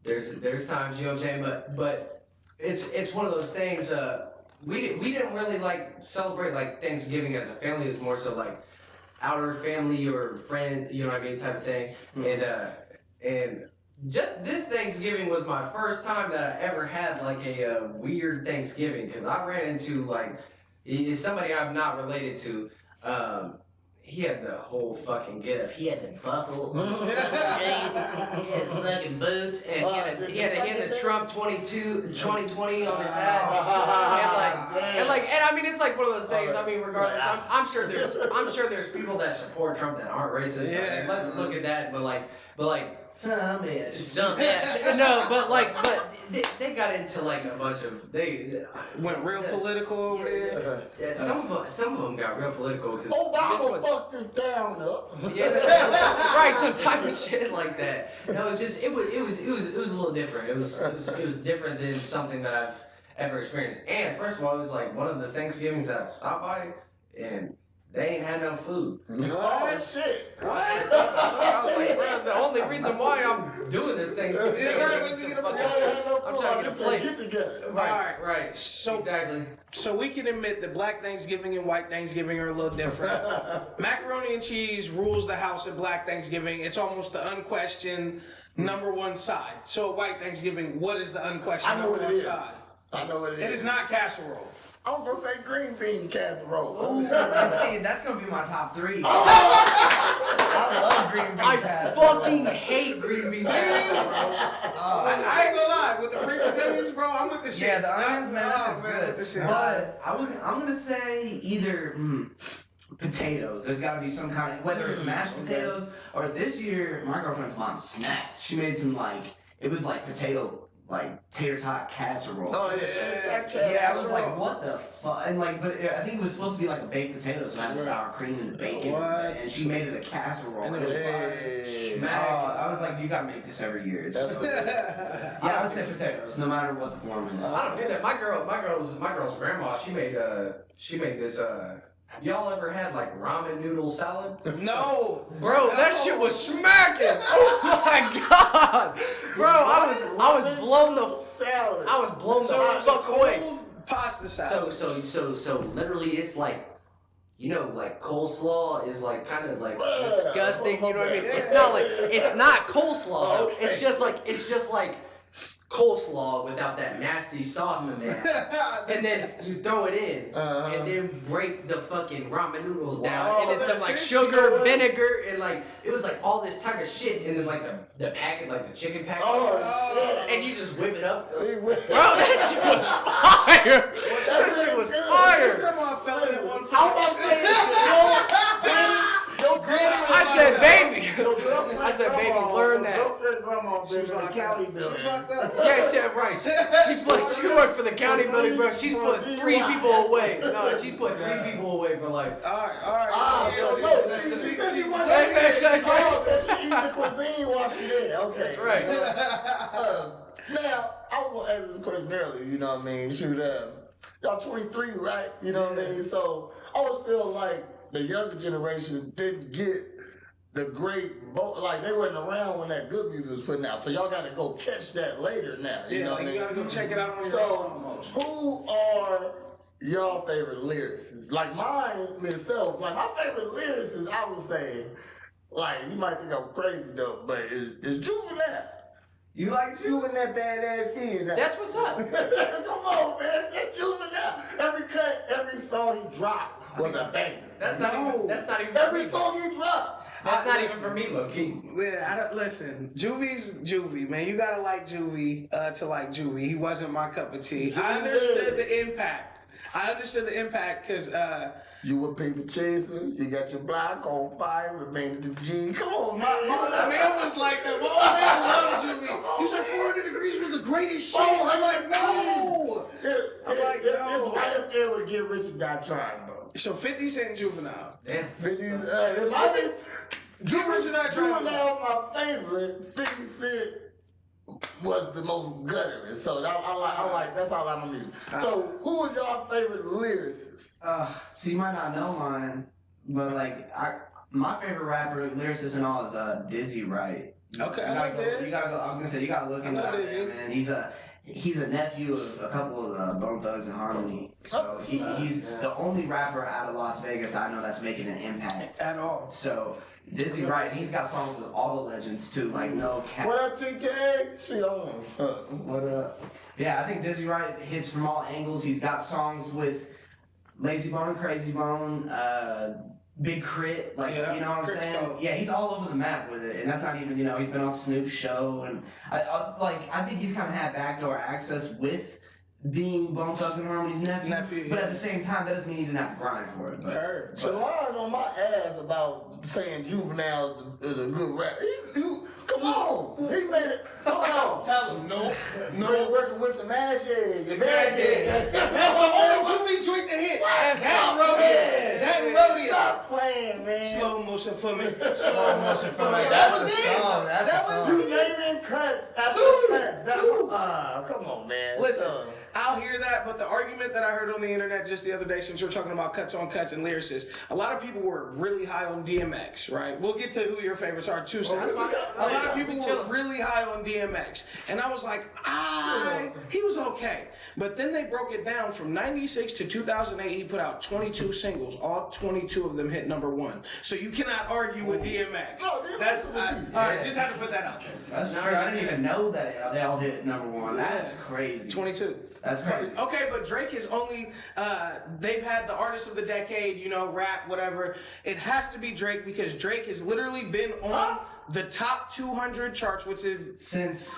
Speaker 4: there's times, you know what I'm saying, but it's one of those things. We didn't really like celebrate like Thanksgiving as a family. It was more so like outer family or friend, you know what I mean, type of thing. And just this Thanksgiving was my first time that I ever had like a weird Thanksgiving, because I ran into like somebody I'm not related to. He had the whole fucking getup. He had the buckle, he had fucking boots, and he had the Trump 2020 on his hat. And I mean, it's like one of those things. I mean, regardless, I'm sure there's people that support Trump that aren't racist.
Speaker 2: Yeah.
Speaker 4: Like, let's look at that. But like.
Speaker 3: Some bitch.
Speaker 4: No, but they got into like a bunch of
Speaker 2: Went real political over there.
Speaker 4: Yeah, some of them got real political because
Speaker 1: Obama fucked this down up.
Speaker 4: Yeah, right, some type of shit like that. No, it's just it was a little different. It was different than something that I've ever experienced. And first of all, it was like one of the Thanksgivings that I stopped by, and they ain't had no food.
Speaker 1: Oh shit!
Speaker 4: What? I was like, bro, the only reason why I'm doing this thing is I'm trying to get a plate.
Speaker 1: Get together.
Speaker 4: Right.
Speaker 2: So
Speaker 4: exactly.
Speaker 2: So we can admit that Black Thanksgiving and White Thanksgiving are a little different. Macaroni and cheese rules the house at Black Thanksgiving. It's almost the unquestioned number one side. So at White Thanksgiving, what is the unquestioned number one side?
Speaker 1: I know what it is.
Speaker 2: It is not casserole.
Speaker 1: I was gonna say green bean casserole.
Speaker 3: Ooh, and see, that's gonna be my top 3. I love green bean casserole.
Speaker 4: I fucking hate green bean casserole, bro.
Speaker 2: I ain't gonna lie, with the French's onions, bro, I'm with the shit.
Speaker 3: Yeah, the onions, man, that shit's good. But I'm gonna say either potatoes. There's gotta be some kind of, whether it's mashed potatoes or this year, my girlfriend's mom snapped. She made some it was like tater tot casserole.
Speaker 1: Oh yeah.
Speaker 3: Yeah, I was like, what the fuck? And but I think it was supposed to be like a baked potato, so I had sour cream and the bacon.
Speaker 2: What?
Speaker 3: And she made it a casserole.
Speaker 2: And it was fire.
Speaker 3: I was like, you gotta make this every year. It's so good. Yeah, I would say potatoes, no matter what the form is.
Speaker 4: I don't do that. My girl's grandma, she made this. Have y'all ever had like ramen noodle salad?
Speaker 2: No,
Speaker 4: bro, that shit was smacking. Oh my god, bro, I was blown the fuck away.
Speaker 2: Pasta salad.
Speaker 4: So literally, it's like, you know, like coleslaw is like kind of like disgusting. You know what I mean? It's not coleslaw.
Speaker 1: Okay.
Speaker 4: It's just like coleslaw without that nasty sauce in there. And then you throw it in, and then break the fucking ramen noodles down, and then some like sugar, vinegar, and it was like all this type of shit, and then like the packet, like the chicken packet, and you just whip it up. Bro, that shit was fire. That shit was fire.
Speaker 2: Grandma fell in at one point.
Speaker 1: How about saying
Speaker 4: I said, baby. I said, baby, learn that.
Speaker 1: Grandma been in the county building.
Speaker 4: Yeah, she right. She worked for the county building, bro. She's put 3 people away. No, she put 3 people away for life.
Speaker 2: All right.
Speaker 1: So no, she said she wanted to eat the cuisine while she there. Okay.
Speaker 4: That's right.
Speaker 1: Now, I was gonna ask this question earlier, you know what I mean? Shoot, y'all 23, right? You know what I mean? So I always feel like the younger generation didn't get the great, they wasn't around when that good music was putting out. So y'all gotta go catch that later now. You know what I mean?
Speaker 2: You gotta go check it out on your own.
Speaker 1: So, who are y'all favorite lyricists? Like mine, myself, my favorite lyricist, I would say, you might think I'm crazy though, but it's Juvenile.
Speaker 3: You like
Speaker 1: You and that badass kid.
Speaker 4: That's what's up.
Speaker 1: Come on, man. That's Juvenile. Every cut, every song he dropped was a banger.
Speaker 4: That's not even for
Speaker 1: Every
Speaker 4: me.
Speaker 1: song he dropped.
Speaker 4: That's not even for me, low key.
Speaker 2: Yeah, listen. Juvie's Juvie, man. You gotta like Juvie to like Juvie. He wasn't my cup of tea. I understood the impact because
Speaker 1: you were paper chasing, you got your block on fire, remaining to G. Come on, man.
Speaker 2: My man was like that. My old man loved Juvie. He said 400 Degrees was the greatest shit. I'm like, no.
Speaker 1: It's right up there with Get Rich or Die Trying, bro.
Speaker 2: So 50 Cent and Juvenile.
Speaker 4: Damn.
Speaker 1: 50's,
Speaker 2: Juvenile
Speaker 1: my favorite. 50 Cent was the most guttering, so I like that's all I'm music. So who is y'all favorite lyricist?
Speaker 3: So you might not know mine, but like my favorite rapper, lyricist and all is Dizzy Wright.
Speaker 2: Okay,
Speaker 3: I was gonna say you gotta look into that man. He's a nephew of a couple of Bone Thugs and Harmony. So he's the only rapper out of Las Vegas I know that's making an impact
Speaker 2: at all.
Speaker 3: So Dizzy Wright, he's got songs with all the legends too, like No Cap.
Speaker 1: What up, TK? She on.
Speaker 3: What up? Yeah, I think Dizzy Wright hits from all angles. He's got songs with Lazy Bone and Crazy Bone, Big Crit, like, you know what I'm saying? Cold. Yeah, he's all over the map with it, and that's not even, he's been on Snoop's show, and I think he's kind of had backdoor access with being Bone Thugs and Harmony's nephew, but at the same time, that doesn't mean he didn't have to grind for it. But
Speaker 1: so lying on my ass about saying Juvenile is a good rapper. Come on, he made it. Come on,
Speaker 2: tell him no.
Speaker 1: You're working with some ass head, your bad head.
Speaker 2: That's the only Juvie joint to hit. That rodeo.
Speaker 1: Stop playing, man.
Speaker 2: Slow motion for me.
Speaker 5: Slow motion for me.
Speaker 2: That
Speaker 5: That's
Speaker 2: was
Speaker 5: the
Speaker 2: it.
Speaker 5: song. That's the song.
Speaker 1: You naming cuts after cuts. Come on, man.
Speaker 2: Listen, I'll hear that, but the argument that I heard on the internet just the other day, since we're talking about cuts on cuts and lyricists, a lot of people were really high on DMX, right? We'll get to who your favorites are too. So a lot of people were really high on DMX, and I was like, he was okay. But then they broke it down from 96 to 2008. He put out 22 singles. All 22 of them hit #1. So you cannot argue with DMX.
Speaker 1: No,
Speaker 2: That's all right. Just had to put that out there.
Speaker 3: That's true. I didn't even know that they all hit #1. That's crazy.
Speaker 2: 22.
Speaker 3: That's crazy.
Speaker 2: Okay, but Drake is only, they've had the artist of the decade, rap, whatever. It has to be Drake because Drake has literally been on the top 200 charts, which is
Speaker 3: since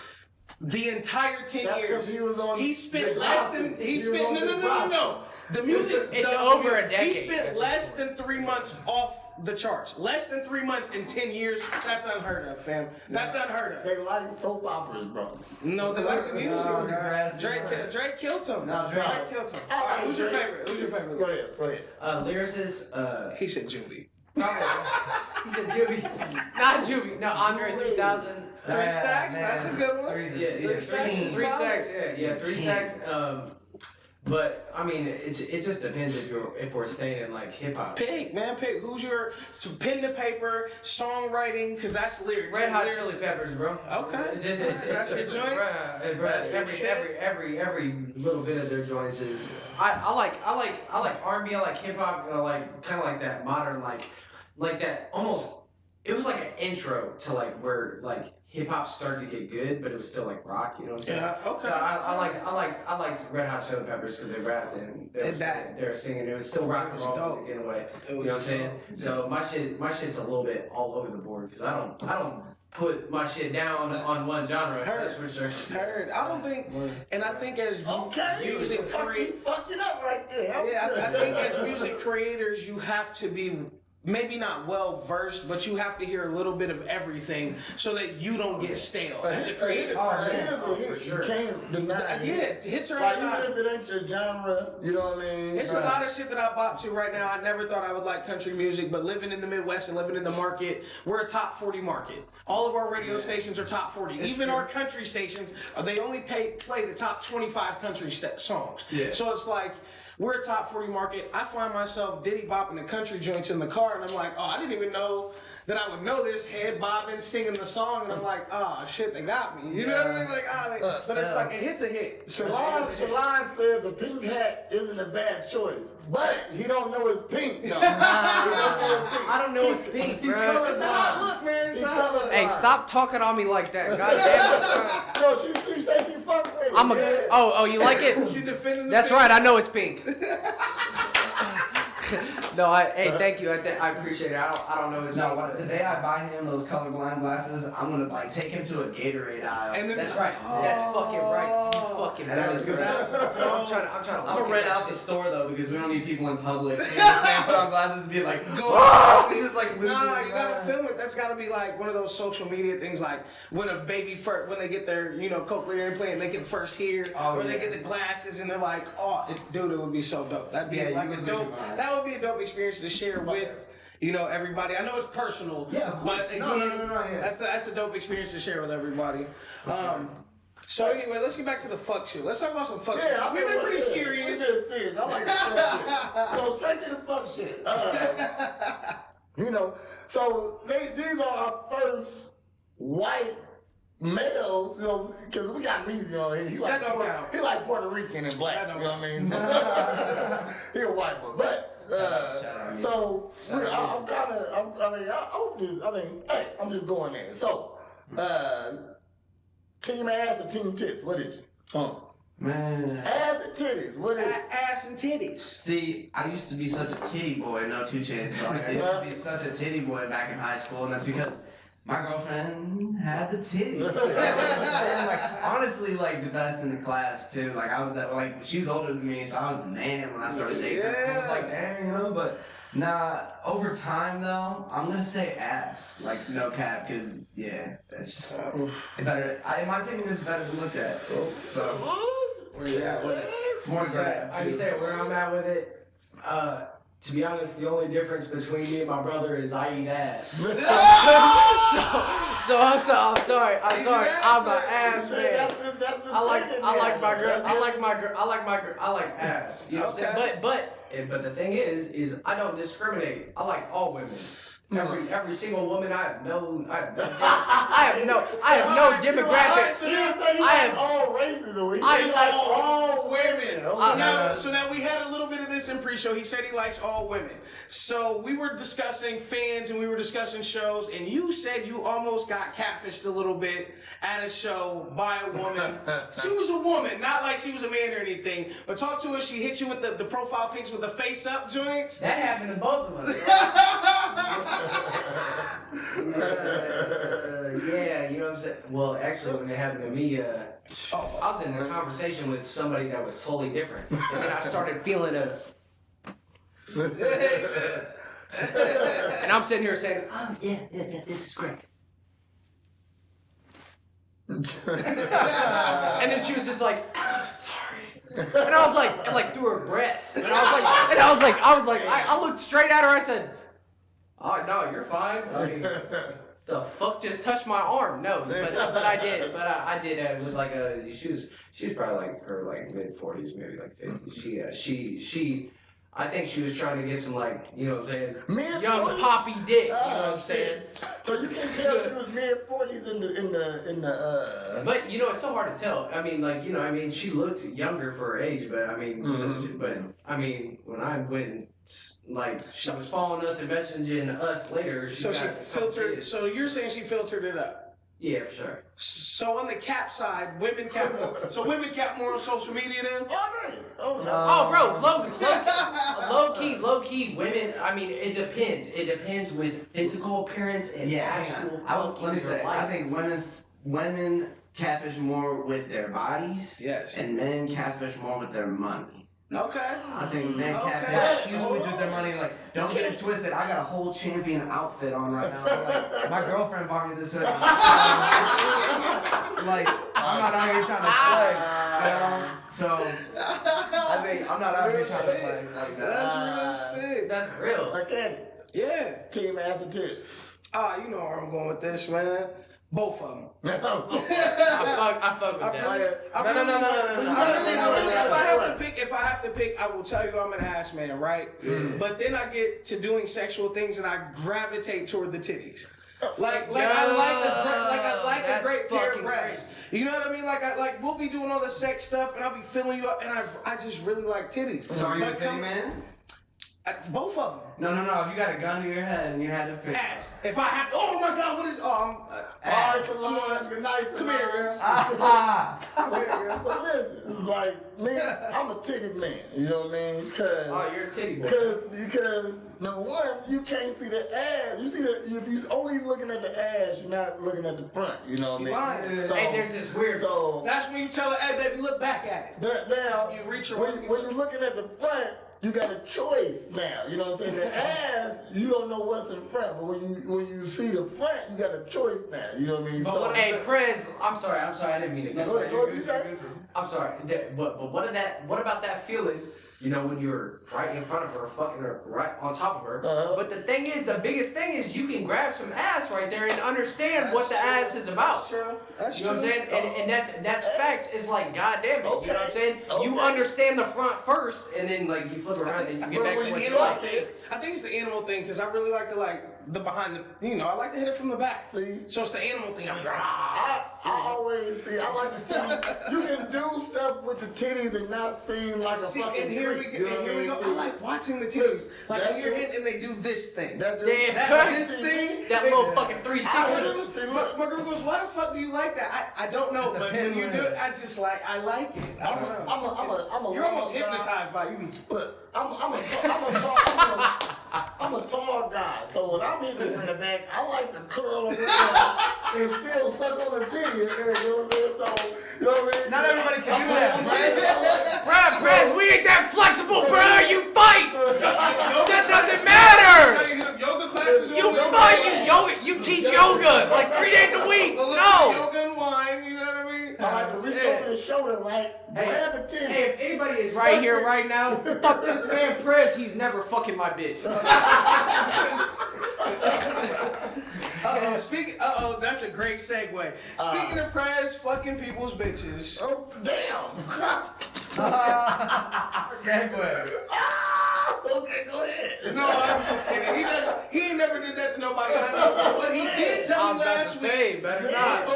Speaker 2: the entire 10
Speaker 1: That's
Speaker 2: years.
Speaker 1: because he was on
Speaker 2: He spent
Speaker 1: the
Speaker 2: less than,
Speaker 1: gossip.
Speaker 2: he spent, no. The music,
Speaker 5: It's over a decade.
Speaker 2: He spent less than 3 months off the charts. Less than 3 months in 10 years. That's unheard of, fam. That's unheard of.
Speaker 1: They like soap operas, bro.
Speaker 2: No, they like the music.
Speaker 3: No,
Speaker 2: Drake killed him.
Speaker 3: No,
Speaker 2: Drake killed him.
Speaker 1: All right,
Speaker 2: Who's your
Speaker 1: Drake.
Speaker 2: favorite? Who's your favorite?
Speaker 1: Go ahead.
Speaker 4: Lyricist,
Speaker 2: He said Juvie.
Speaker 4: he said Juvie. Not Juvie. No, Andre 3000.
Speaker 2: 3 Stacks? That's a good one.
Speaker 3: Three's
Speaker 4: Yeah,
Speaker 2: Three Stacks.
Speaker 4: Three Stacks. Yeah, 3 Stacks. But I mean, it just depends if we're staying in like hip hop.
Speaker 2: Pick. Who's your pen to paper songwriting? Because that's lyrics.
Speaker 4: Red Hot Chili Peppers, bro.
Speaker 2: Okay.
Speaker 4: It's
Speaker 2: your joint?
Speaker 4: Every little bit of their joints is. I like R&B. I like hip hop. And I like kind of like that modern like that almost. It was like an intro to like where like hip hop started to get good, but it was still like rock. You know what I'm saying?
Speaker 2: Yeah. Okay.
Speaker 4: So I liked Red Hot Chili Peppers because they rapped and they were singing. It was still rock and roll music in a way. You know what I'm saying? So my shit's a little bit all over the board because I don't put my shit down on one genre. That's for sure.
Speaker 2: Heard. I don't think, and I think as music creators,
Speaker 1: fucked it up right there.
Speaker 2: I think as music creators, you have to be. Maybe not well versed, but you have to hear a little bit of everything so that you don't get stale as a creator.
Speaker 1: You can't deny it.
Speaker 2: Yeah, hits are
Speaker 1: like, even if it ain't your genre, you know what I mean?
Speaker 2: It's a lot of shit that I bop to right now. I never thought I would like country music, but living in the Midwest and living in the market, we're a top 40 market. All of our radio stations are top 40. Even our country stations, they only play the top 25 country songs. Yeah. So it's like, we're a top 40 market. I find myself diddy bopping the country joints in the car, and I'm like, I didn't even know that I would know this, head bobbing, singing the song, and I'm like, shit, they got me. You know what I mean? But it's like, a hit's a hit.
Speaker 1: Shalon said the pink hat isn't a bad choice, but he don't know it's pink, though.
Speaker 4: I don't know it's pink, bro.
Speaker 2: It's a hot look, man.
Speaker 4: Hey, stop talking on me like that. God damn it.
Speaker 1: Bro, she said she fucked with it.
Speaker 4: You like it?
Speaker 2: She defending
Speaker 4: That's right, I know it's pink. No, thank you. I appreciate it. I don't know his name.
Speaker 3: No, the day I buy him those colorblind glasses, I'm gonna like take him to a Gatorade aisle.
Speaker 2: And then
Speaker 4: That's right. That's fucking right. You fucking.
Speaker 3: That is good.
Speaker 4: I'm trying to.
Speaker 3: I'm gonna rent out the store though because we don't need people in public seeing this man put on glasses and be like,
Speaker 2: go.
Speaker 3: He was like,
Speaker 2: Nah, you gotta film it. that's got to be like one of those social media things, like when a baby first, when they get their, cochlear implant, they get first hear, or they get the glasses, and they're like, dude, it would be so dope. That'd be like a dope. That would be a dope experience to share with. Everybody. I know it's personal.
Speaker 3: Yeah, of course.
Speaker 2: But again,
Speaker 3: No, yeah.
Speaker 2: that's a dope experience to share with everybody. So anyway, let's get back to the fuck shit. Let's talk about some fuck shit. We've been pretty serious.
Speaker 1: We've been serious. I like the fuck shit. So straight to the fuck shit. So these are our first white males, because we got Meezy on here. He like Puerto Rican and black. You know what I mean? He a white boy, but. So I'm just going there. So, team ass or team tits? What is it?
Speaker 3: Man.
Speaker 1: Ass and titties. What is it?
Speaker 2: Ass and titties.
Speaker 3: See, I used to be such a titty boy, no 2 Chainz, but I used to be such a titty boy back in high school, and that's because my girlfriend had the titties. Honestly, the best in the class too. I was she was older than me, so I was the man when I started dating her. I was like, dang, but nah. Over time though, I'm gonna say ass, no cap, because that's just better. In my opinion, it's better to look at. So
Speaker 2: where you at with it?
Speaker 3: More
Speaker 4: I can say where I'm at with it. To be honest, the only difference between me and my brother is I eat ass. So I'm sorry. I'm an ass man. I like ass. You know what I'm saying? But the thing is I don't discriminate. I like all women. Every single woman I have no demographics.
Speaker 1: I have all races.
Speaker 2: I like all women. So now we had a little bit of this in pre-show. He said he likes all women. So we were discussing fans and we were discussing shows, and you said you almost got catfished a little bit at a show by a woman. She was a woman, not like she was a man or anything. But talk to us. She hit you with the profile pics with the face up joints.
Speaker 4: That happened to both of us. Yeah, you know what I'm saying? Well, actually, when it happened to me, I was in a conversation with somebody that was totally different. And then I started feeling and I'm sitting here saying, oh, yeah, this is great. And then she was just like, oh, sorry. And I was like, through her breath. And I was like, I looked straight at her, I said, oh, no, you're fine. I mean, the fuck just touched my arm? No, but I did. But I did with she was probably her mid-40s, maybe 50s. She I think she was trying to get some you know what I'm saying, young poppy dick. You know what I'm saying?
Speaker 1: So you can tell she was mid-40s in the.
Speaker 4: But it's so hard to tell. I mean, she looked younger for her age, but I mean, when I went. She was following us and messaging us later.
Speaker 2: So she filtered. So you're saying she filtered it up?
Speaker 4: Yeah, for sure.
Speaker 2: So on the cap side, women cap more. So women cap more on social media then?
Speaker 3: Oh,
Speaker 4: Bro, low key, women. I mean, it depends. It depends with physical appearance and actual.
Speaker 3: Let me say, I think women catfish more with their bodies.
Speaker 2: Yes.
Speaker 3: And men catfish more with their money.
Speaker 2: Okay.
Speaker 3: I think men catfish huge with their money. Don't get it twisted. I got a whole champion outfit on right now. My girlfriend bought me this. I'm not out here trying to flex. So I think I'm not out here trying to flex like that.
Speaker 2: That's real shit.
Speaker 4: That's real.
Speaker 1: Okay.
Speaker 2: Yeah.
Speaker 1: Team ass and tits.
Speaker 2: You know where I'm going with this, man. Both of them.
Speaker 4: I fuck with that.
Speaker 2: If I have to pick, I will tell you I'm an ass man, right? But then I get to doing sexual things and I gravitate toward the titties. I like a great pair of breasts. You know what I mean? We'll be doing all the sex stuff and I'll be filling you up, and I just really like titties.
Speaker 3: So are you a titty man?
Speaker 2: Both of them.
Speaker 3: No. If you got a gun to your head and you had to pick.
Speaker 2: Ass. If I have to, oh my God, what is?
Speaker 1: Alright, so good night.
Speaker 2: Come here, girl.
Speaker 1: Come here, girl. But listen, me, I'm a titty man. You know what I mean?
Speaker 4: You're a titty boy.
Speaker 1: Because number one, you can't see the ass. You see if you only looking at the ass, you're not looking at the front. You know what I mean?
Speaker 4: Hey, there's this weird.
Speaker 2: That's when you tell her, hey, baby, look back at it.
Speaker 1: Now,
Speaker 2: you reach your
Speaker 1: when you're looking at the front, you got a choice now. You know what I'm saying? The ass, you don't know what's in front, but when you see the front, you got a choice now. You know what I mean?
Speaker 4: But hey, Prez, I'm sorry, I didn't mean to
Speaker 1: Go ahead.
Speaker 4: I'm sorry. But what about that feeling? You know, when you're right in front of her, fucking her, right on top of her. But the thing is, the biggest thing is you can grab some ass right there and understand what the ass is about.
Speaker 2: That's true. That's
Speaker 4: you know what I'm saying? And that's facts. It's like, goddamn it.
Speaker 1: Okay.
Speaker 4: You know what I'm saying? You understand the front first, and then like you flip around and you get back to what you like.
Speaker 2: I think it's the animal thing because I really like to the behind the, I like to hit it from the back.
Speaker 1: See?
Speaker 2: So it's the animal thing. I'm like,
Speaker 1: I always see, I like to tell you, you can do stuff with the titties and not seem like a fucking
Speaker 2: and here
Speaker 1: freak.
Speaker 2: we go. Here we go. I like watching the titties. Like when you're hitting and they do this thing.
Speaker 1: That
Speaker 2: This thing.
Speaker 4: That little fucking 360.
Speaker 2: My girl goes, why the fuck do you like that? I don't know, but when you do it, I just like, I like it. You're almost hypnotized by you.
Speaker 1: Look, I'm a tall guy, so when I'm hitting from the back, I like to curl around and still suck on the titty. You know what I'm saying? So, you know what I mean?
Speaker 5: Not everybody can do that,
Speaker 4: Bruh, Prez, we ain't that flexible, bruh. You fight. That doesn't matter.
Speaker 2: Yoga classes.
Speaker 4: You fight. You teach yoga like 3 days a week. No.
Speaker 2: Yoga and wine. You know what I mean?
Speaker 1: I like to reach over the shoulder, right? Grab a titty.
Speaker 4: Hey, if anybody is right here, right now, fuck this man Prez, he's never fucking my bitch.
Speaker 2: That's a great segue. Speaking of Prez fucking people's bitches.
Speaker 1: Oh, damn.
Speaker 5: Segue.
Speaker 1: Okay, go ahead.
Speaker 2: No, I'm just kidding. He ain't never did that to nobody. I know. But he did tell me last week.
Speaker 4: But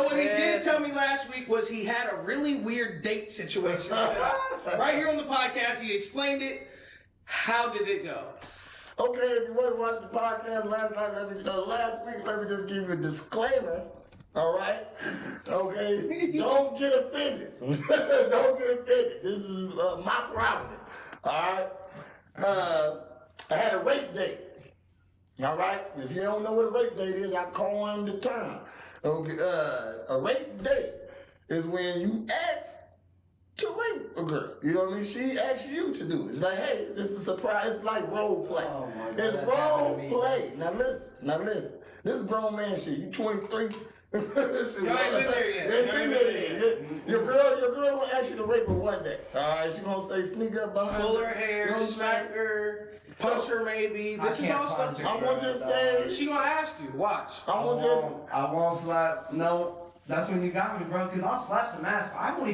Speaker 2: what he did tell me last week was he had a really weird date situation set up. Right here on the podcast, he explained it. How did it go?
Speaker 1: Okay, if you wasn't watching the podcast last week, let me just give you a disclaimer. All right? Okay? Don't get offended. Don't get offended. This is my prerogative. All right? I had a rape date. All right? If you don't know what a rape date is, I coined the term. Okay? A rape date is when you ask to rape a girl. You know what I mean? She asks you to do it. It's like, hey, this is a surprise. It's like role play.
Speaker 4: Oh my God,
Speaker 1: It's
Speaker 4: that
Speaker 1: role
Speaker 4: happened to me.
Speaker 1: play. Now listen. This is grown man shit. You 23.
Speaker 2: Y'all ain't been there yet.
Speaker 1: You ain't been there yet. Your girl gonna ask you to rape her one day. All right, she gonna say sneak up behind
Speaker 2: Pull
Speaker 1: her.
Speaker 2: her hair,
Speaker 1: You know what I'm
Speaker 2: smack
Speaker 1: saying?
Speaker 2: her, punch her maybe. This is all stuff.
Speaker 1: I'm gonna just say,
Speaker 2: She gonna ask you. Watch.
Speaker 1: I'm gonna just.
Speaker 3: I won't slap. No, that's when you got me, bro. Cause I'll slap some ass. But I won't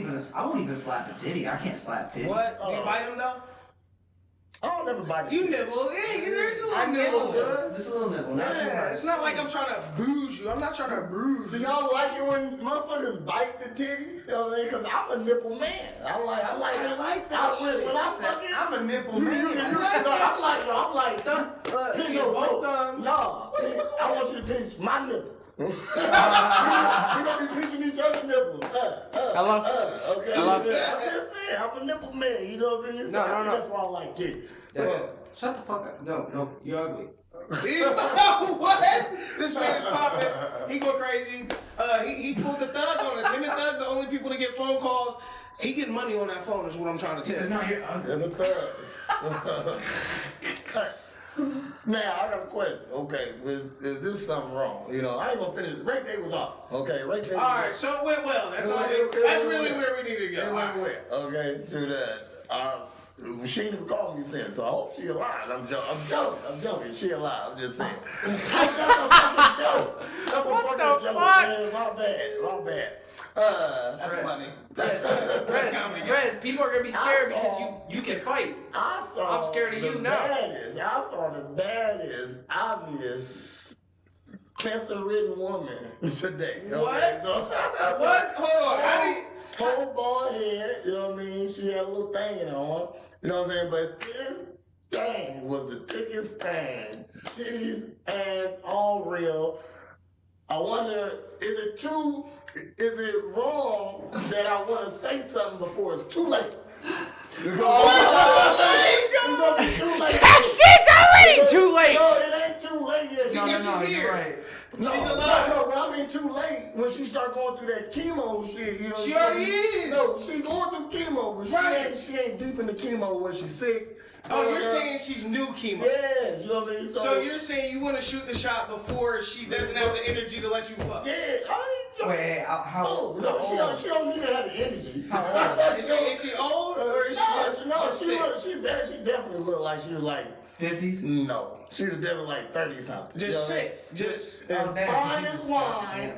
Speaker 3: even slap a titty. I can't slap titty.
Speaker 2: What? You bite him though?
Speaker 1: I don't ever bite
Speaker 2: You
Speaker 1: it.
Speaker 2: nibble. Yeah, there's a
Speaker 3: I
Speaker 2: little nibble
Speaker 3: nibble.
Speaker 2: to it.
Speaker 3: Just a little nibble. Not too
Speaker 2: Yeah,
Speaker 3: much.
Speaker 2: it's not like I'm trying to bruise you. I'm not trying to bruise
Speaker 1: Do
Speaker 2: you.
Speaker 1: y'all like it when motherfuckers bite the titty? You know what I mean? Cause I'm a nipple man. I like that shit. When I'm fucking,
Speaker 5: I'm a nipple
Speaker 1: I'm
Speaker 5: man.
Speaker 1: like, pinch
Speaker 2: Yeah, both thumbs.
Speaker 1: No, I want you to pinch my nipple. We gonna be pinching each other's nipples.
Speaker 4: Hello?
Speaker 1: Okay.
Speaker 4: Hello?
Speaker 1: I'm just saying, I'm a nipple man. You know what I mean?
Speaker 4: No,
Speaker 1: I think
Speaker 4: no.
Speaker 1: that's why I like titty.
Speaker 4: Shut the fuck up. No, you're ugly.
Speaker 2: What? This man is popping. He go crazy. He pulled the thug on us. Him and Thug, the only people to get phone calls. He getting money on that phone is what I'm trying to tell you.
Speaker 3: No, you're ugly.
Speaker 1: And the third. Now, I got a question. Okay, is this something wrong? You know, I ain't gonna finish. Rape day was awesome. Okay, rape day was
Speaker 2: All right, so it went well. That's all. That's really where we need to go.
Speaker 1: It went well. Okay, so that she ain't even called me since, so I hope she alive. I'm joking. She alive. I'm just saying. That's a fucking joke. That's a fucking joke, man. My bad.
Speaker 5: That's funny.
Speaker 4: Prez, people are gonna be scared because you can fight.
Speaker 1: I'm
Speaker 4: scared of you now.
Speaker 1: I saw the baddest, obvious, cancer-ridden woman today.
Speaker 2: What?
Speaker 1: Okay, so,
Speaker 2: What? Hold on.
Speaker 1: whole bald head, you know what I mean? She had a little thing in her arm, you know what I'm saying? But this thing was the thickest thing. Titties, ass, all real. I wonder, is it wrong that I want to say something before it's too late? It's gonna be too late.
Speaker 4: That shit's already too late.
Speaker 1: No, it ain't too late yet.
Speaker 5: No,
Speaker 2: She's
Speaker 5: you're
Speaker 2: here.
Speaker 5: right.
Speaker 1: No,
Speaker 2: She's alive.
Speaker 1: No, but I mean too late when she start going through that chemo shit. You know,
Speaker 2: She already is.
Speaker 1: No, she going through chemo, but
Speaker 2: Right.
Speaker 1: she ain't deep in the chemo where she's sick.
Speaker 2: Oh, you're saying she's new chemo.
Speaker 1: Yeah, you know what I mean?
Speaker 2: So you're saying you want to shoot the shot before she doesn't have the energy to let you fuck?
Speaker 1: Yeah,
Speaker 3: Wait, how old?
Speaker 1: No, she don't even have the energy.
Speaker 3: How old?
Speaker 2: Is she old or is
Speaker 1: she definitely looked like she was like
Speaker 3: 50s?
Speaker 1: No. She was definitely like 30 something.
Speaker 2: Just sick. Just
Speaker 1: and fine as wine.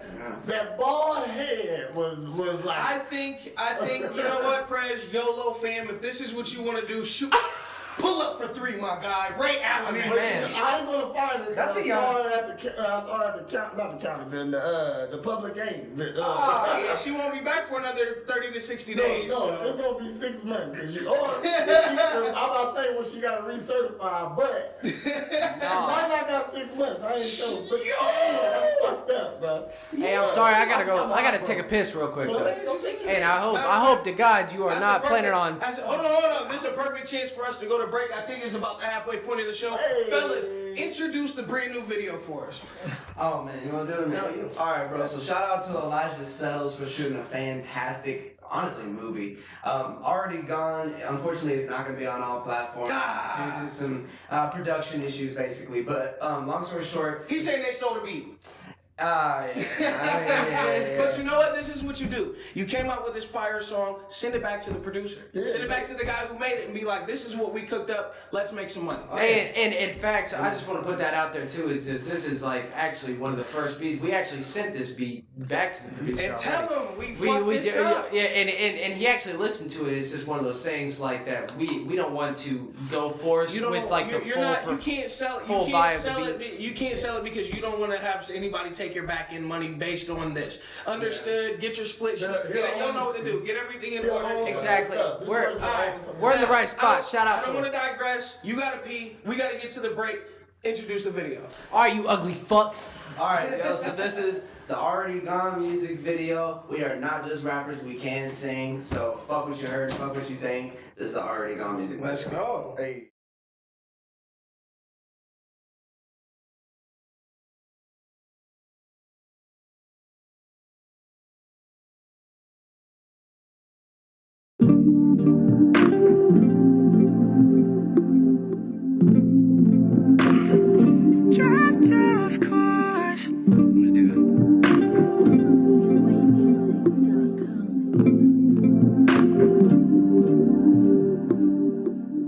Speaker 1: That bald head was like
Speaker 2: I think you know what, Prez, YOLO fam, if this is what you want to do, shoot. Pull up for 3, my guy. Ray Allen.
Speaker 3: Man.
Speaker 1: I ain't gonna find it.
Speaker 3: That's
Speaker 1: I saw her at the public aid.
Speaker 2: Yeah, she won't be back for another 30 to 60 days.
Speaker 1: No, it's gonna be 6 months. I'm about to say when she got recertified, but she might not got 6 months. I ain't sure. But that's fucked up, bro.
Speaker 6: Hey, I'm sorry, I gotta go. I gotta take a piss real quick though. Hey, and I hope to God you are not planning on.
Speaker 2: Hold on. This is a perfect chance for us to go to break. I think it's about the halfway point of the show.
Speaker 1: Hey.
Speaker 2: Fellas, introduce the brand new video for us.
Speaker 3: Oh man, you wanna do it? No, you. All right, bro. So shout out to Elijah Settles for shooting a fantastic, honestly, movie. Already gone. Unfortunately, it's not gonna be on all platforms due to some production issues, basically. But long story short,
Speaker 2: He's saying they stole the beat.
Speaker 3: yeah.
Speaker 2: But you know what? This is what you do. You came out with this fire song. Send it back to the producer.
Speaker 1: Yeah.
Speaker 2: Send it back to the guy who made it and be like, "This is what we cooked up. Let's make some money."
Speaker 6: And in fact, I just want to put that out there too. Is just this is like actually one of the first beats we actually sent this beat back to the producer.
Speaker 2: And tell
Speaker 6: already.
Speaker 2: him we fucked this up.
Speaker 6: Yeah, and he actually listened to it. It's just one of those things like that. We don't want to go force with like the full.
Speaker 2: You can't sell it.
Speaker 6: full
Speaker 2: You
Speaker 6: buy
Speaker 2: can't
Speaker 6: of the
Speaker 2: sell
Speaker 6: beat.
Speaker 2: it. You can't sell it because you don't want to have anybody take your back end money based on this. Understood? Get your split sheets. You don't know what to do. Get everything in order.
Speaker 6: Exactly. We're in the right spot. Shout out
Speaker 2: I
Speaker 6: to
Speaker 2: don't
Speaker 6: him.
Speaker 2: want to digress. You gotta pee. We gotta get to the break. Introduce the video.
Speaker 6: All right, you ugly fucks.
Speaker 3: All right, yo. So this is the Already Gone music video. We are not just rappers. We can sing. So fuck what you heard. Fuck what you think. This is the Already Gone music.
Speaker 2: Let's go.
Speaker 1: Hey.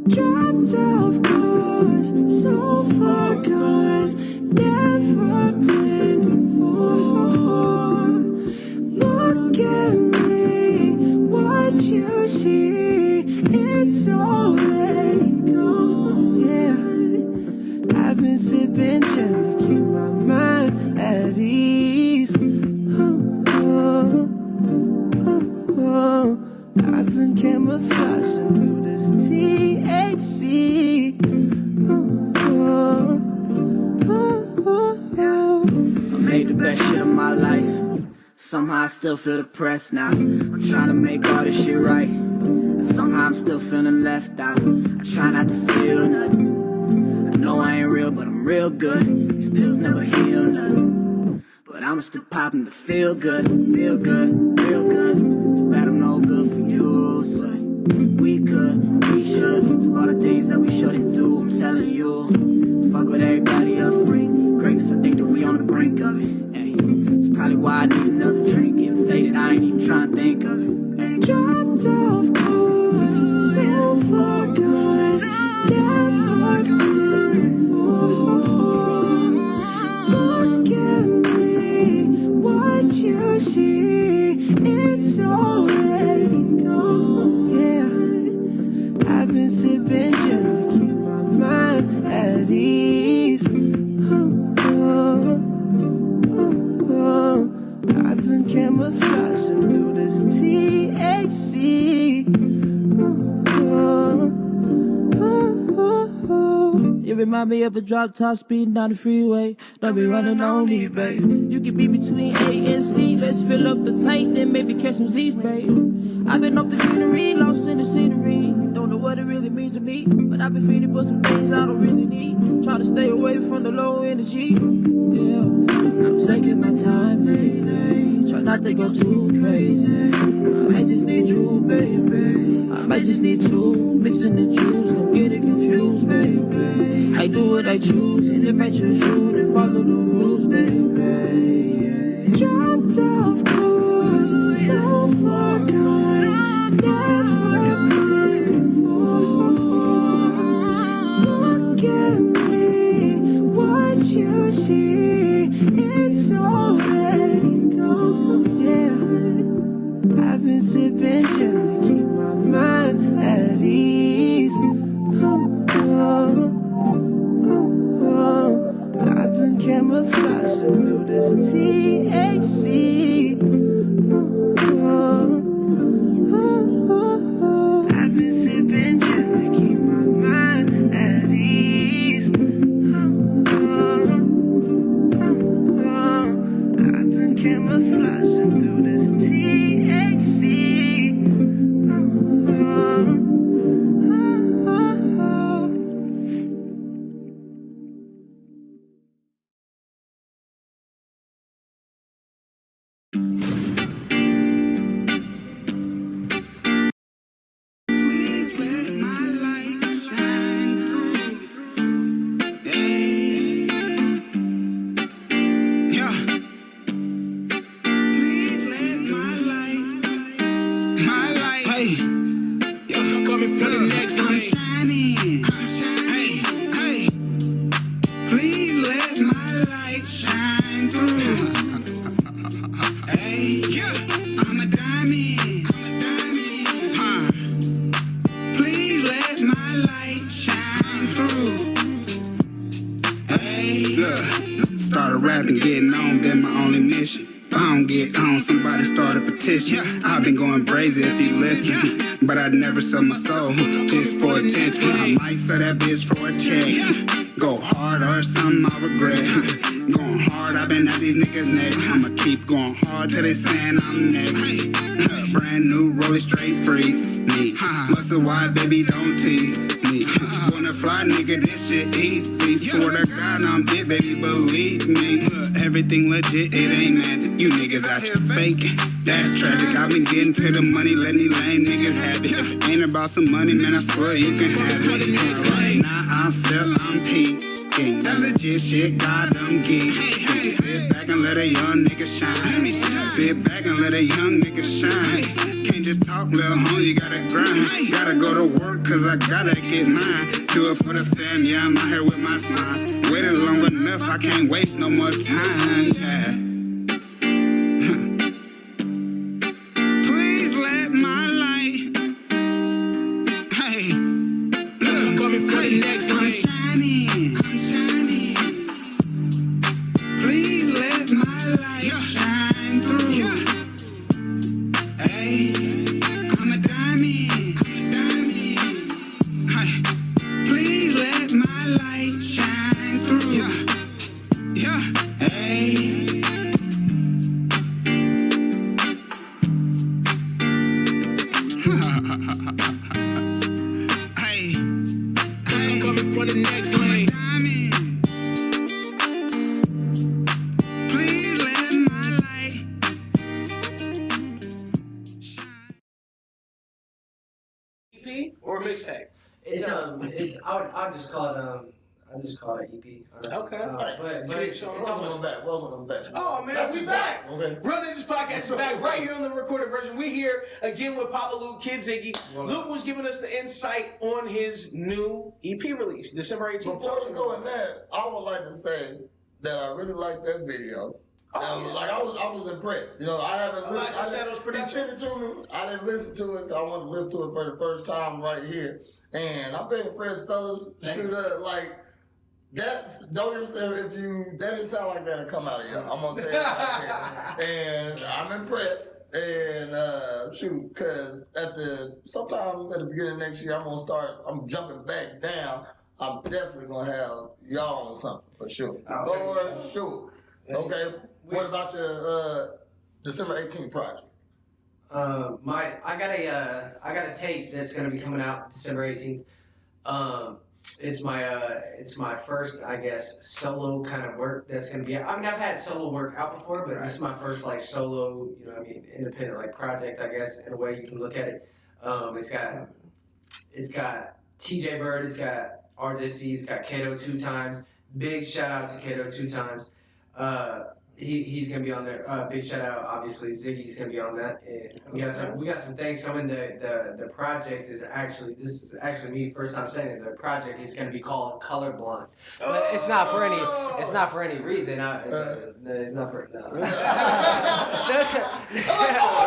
Speaker 7: Dropped off course, so far gone, never been before. Look at me, what you see, it's already gone. Yeah, I've been sipping gin to keep my mind at ease. I've been camouflaging through this THC. I made the best shit of my life. Somehow I still feel depressed now. I'm trying to make all this shit right, and somehow I'm still feeling left out. I try not to feel nothing. I know I ain't real, but I'm real good. These pills never heal nothing, but I'm still popping to feel good, feel good, real good. Too bad I'm no good for you, but we could, we should. Do all the things that we shouldn't do, I'm telling you. Fuck what everybody else bring. Greatness, I think that we on the brink of it. Hey, it's probably why I need another drink. Getting faded, I ain't even trying to think of it. Hey. Dropped off course, so far gone, never been before. Look at me, what you see, it's already gone. Yeah, I've been sipping gin to keep my mind at ease. I've been camouflaging through this THC. You remind me of a drop top speeding down the freeway. Don't be running on me, babe. You can be between A and C. Let's fill up the tank, then maybe catch some Z's, babe. I've been off the greenery, lost in the scenery. Don't know what it really means to me, but I've been feeding for some things I don't really need. Trying to stay away from the low energy. Yeah, I'm taking my time lately. Try not to go too crazy. I might just need you, baby. I might just need two, mixing the juice, don't get it confused, baby. I do what I choose, and if I choose you, then follow the rules, baby. Dropped off course, so far gone, never been before. Look at me, what you see, it's already gone, yeah. I've been sipping gin to keep my mind at ease. Oh, oh, oh, oh. I've been camouflaging through this THC. Oh, oh, oh, oh. I've been sipping gin to keep my mind at ease. Oh, oh, oh. I've been camouflaging through this THC.
Speaker 1: Please let my light shine through. Yeah. Please let my light, hey. Yeah. Coming for the next one. I'm shining, hey. Please let my light shine through. Hey, yeah. I'm a diamond, huh? Please let my light shine through. Hey, look, started rapping, getting on, been my only mission. If I don't get on, somebody start a petition. I've been going crazy if you listen, but I never sell my soul just for attention. I might sell that bitch for a check. Go hard or something I regret. Going hard, I've been at these niggas' neck. I'ma keep going hard till they saying I'm next. Brand new, roll it straight free. Me, muscle wide, baby, don't tease me. Wanna fly, nigga, this shit easy. Swear to God, I'm it, baby, believe me. Everything legit, it ain't magic. You niggas out here faking, that's tragic. I've been getting to the money, letting these lame niggas have it. If it ain't about some money, man, I swear you can have it. Right now, I feel I'm peaking. That legit shit, God, I'm geek. Sit back and let a young nigga shine. Sit back and let a young nigga shine. Can't just talk, little homie, you gotta grind. Gotta go to work, cause I gotta get mine. Do it for the fam, yeah, I'm out here with my son. Waited long enough, I can't waste no more time, yeah. Please let my light, hey, look, coming for the next one. I'm shining, please let my light shine through. Hey, I'm a diamond, hey, please let my light shine through. Yeah, hey. Hey, I'm coming for the next lane. Please let my light shine.
Speaker 2: EP or mixtape?
Speaker 6: It's I would just call it I just call it EP. Honestly.
Speaker 2: Okay.
Speaker 6: But it's
Speaker 5: Welcome back. Welcome back.
Speaker 2: Oh man, we back.
Speaker 5: Okay.
Speaker 2: Real Ninjas Podcast is back right here on the recorded version. We here again with Papa Luke, Kid Ziggy. Luke was giving us the insight on his new EP release, December 18th.
Speaker 5: Before we go in there, I would like to say that I really like that video. Like I was impressed. You know, I haven't listened. He sent it to me. I didn't listen to it. I wanted to listen to it for the first time right here, and I've been impressed, fellas. Shoot up like. Don't understand if you, that didn't sound like that'll come out of you. I'm gonna say it like that. And I'm impressed. And shoot, cause sometime at the beginning of next year, I'm jumping back down. I'm definitely gonna have y'all on something for sure. For sure. Okay, what about your December 18th project?
Speaker 6: I got a tape that's gonna be coming out December 18th. It's my first, I guess, solo kind of work that's gonna be. I mean, I've had solo work out before, but this is my first like solo, independent like project, I guess, in a way you can look at it. It's got It's got TJ Bird. It's got RJC. It's got Kato 2 times. Big shout out to Kato 2 times. He's gonna be on there. Big shout out, obviously. Ziggy's gonna be on that. And we got some things coming. The project is actually, this is actually me first time saying it. The project is gonna be called Colorblind, but it's not for any reason. It's not for no.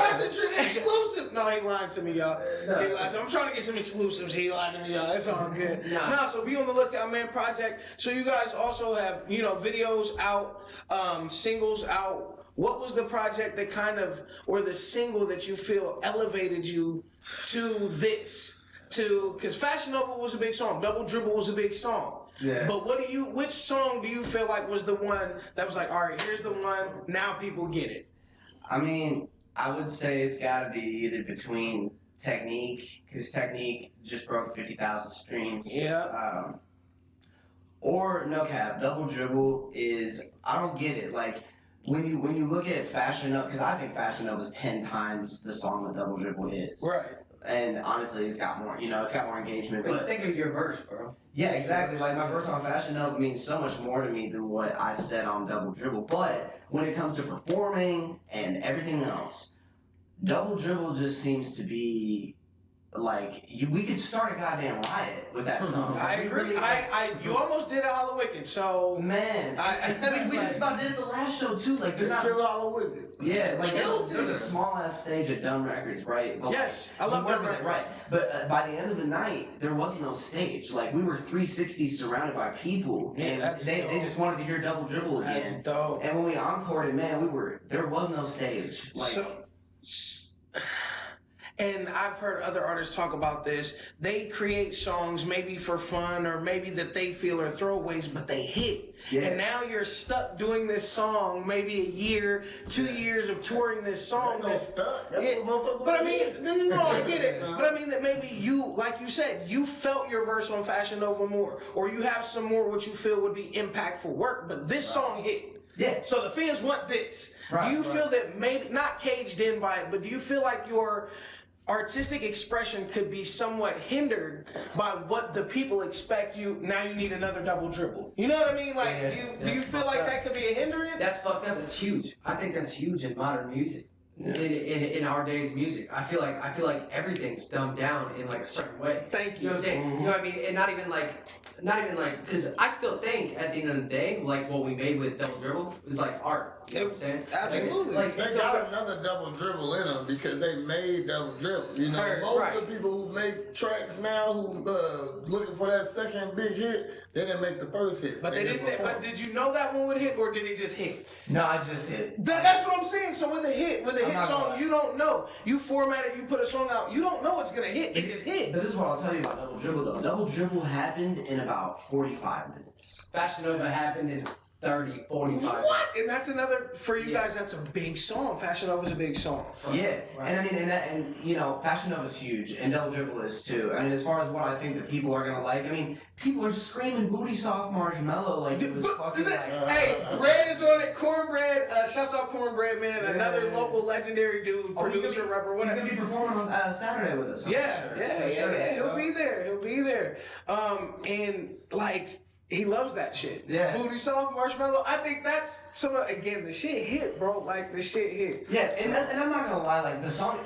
Speaker 2: That's an exclusive. No, he ain't lying to me, y'all.
Speaker 6: No.
Speaker 2: He lying to me. I'm trying to get some exclusives. He lying to me, y'all. It's all good. Nah, so be on the lookout, man. Project. So you guys also have videos out, singles out. What was the project that kind of, or the single that you feel elevated you to this? Because Fashion Nova was a big song. Double Dribble was a big song.
Speaker 3: Yeah.
Speaker 2: But which song do you feel like was the one that was like, all right, here's the one, now people get it?
Speaker 3: I mean, I would say it's got to be either between Technique, because Technique just broke 50,000 streams.
Speaker 2: Yeah.
Speaker 3: Or No Cap. Double Dribble is, I don't get it. Like, when you look at Fashion Nova, because I think Fashion Nova is 10 times the song that Double Dribble is.
Speaker 2: Right.
Speaker 3: And honestly, it's got more, it's got more engagement.
Speaker 6: But think of your verse, bro.
Speaker 3: Yeah, exactly. Like, my verse on Fashion Nova means so much more to me than what I said on Double Dribble. But when it comes to performing and everything else, Double Dribble just seems to be like, we could start a goddamn riot with that song.
Speaker 2: I agree. You almost did Hollow Wicked, so
Speaker 3: man, we just about did it the last show too. Like, there's not
Speaker 5: Kill Hollow Wicked.
Speaker 3: Yeah, like there's a small ass stage at Dumb Records, right? But
Speaker 2: yes,
Speaker 3: like,
Speaker 2: I love Dumb Records.
Speaker 3: Right, but by the end of the night, there was no stage. Like, we were 360 surrounded by people, and they just wanted to hear Double Dribble again.
Speaker 2: That's dope.
Speaker 3: And when we encored it, man, there was no stage. Like.
Speaker 2: And I've heard other artists talk about this. They create songs maybe for fun or maybe that they feel are throwaways, but they hit. Yeah. And now you're stuck doing this song, maybe a year, 2 years of touring this song.
Speaker 5: That's stuck. That's what motherfuckers
Speaker 2: But I mean, no, I get it. But I mean that maybe you, like you said, you felt your verse on Fashion Nova more, or you have some more what you feel would be impactful work, but this song hit.
Speaker 3: Yeah.
Speaker 2: So the fans want this.
Speaker 3: Right,
Speaker 2: do you feel that maybe, not caged in by it, but do you feel like your artistic expression could be somewhat hindered by what the people expect you, now you need another Double Dribble? You know what I mean? Like, do you feel like that could be a hindrance?
Speaker 6: That's fucked up. It's huge. I think that's huge in modern music. Yeah. In our day's music, I feel like everything's dumbed down in like a certain way.
Speaker 2: Thank you.
Speaker 6: You know what I'm saying? Mm-hmm. You know what I mean? And not even like, because I still think at the end of the day, like what we made with Double Dribble is like art. You know what I'm saying?
Speaker 2: Absolutely.
Speaker 5: Like, they got another Double Dribble in them because they made Double Dribble. You know, most of the people who make tracks now who looking for that second big hit, they didn't make the first hit.
Speaker 2: But they didn't. But did you know that one would hit, or did it just hit?
Speaker 3: No, it just hit.
Speaker 2: That's what I'm saying. So with a hit song, you don't know. You format it, you put a song out, you don't know it's gonna hit. It just hits.
Speaker 3: This is what I'll tell you about Double Dribble though. Double Dribble happened in about 45 minutes.
Speaker 6: Fashion Nova happened in 30, 45.
Speaker 2: What? And that's another, for you guys, that's a big song. Fashion Nova's a big song.
Speaker 3: Yeah. Right. And I mean, and you know, Fashion Nova's huge, and Double Dribble is too. I mean, as far as what I think that people are gonna like, I mean, people are screaming booty soft marshmallow like it was fucking like.
Speaker 2: Hey, Bread is on it. Cornbread, shouts out Cornbread, man. Another local legendary dude, producer, rapper, whatever.
Speaker 3: He's gonna be performing on Saturday with us.
Speaker 2: Yeah. He'll be there. And like, he loves that shit.
Speaker 3: Yeah.
Speaker 2: Booty soft marshmallow. I think that's again, the shit hit, bro. Like, the shit hit.
Speaker 3: Yeah, and I'm not gonna lie, like the song,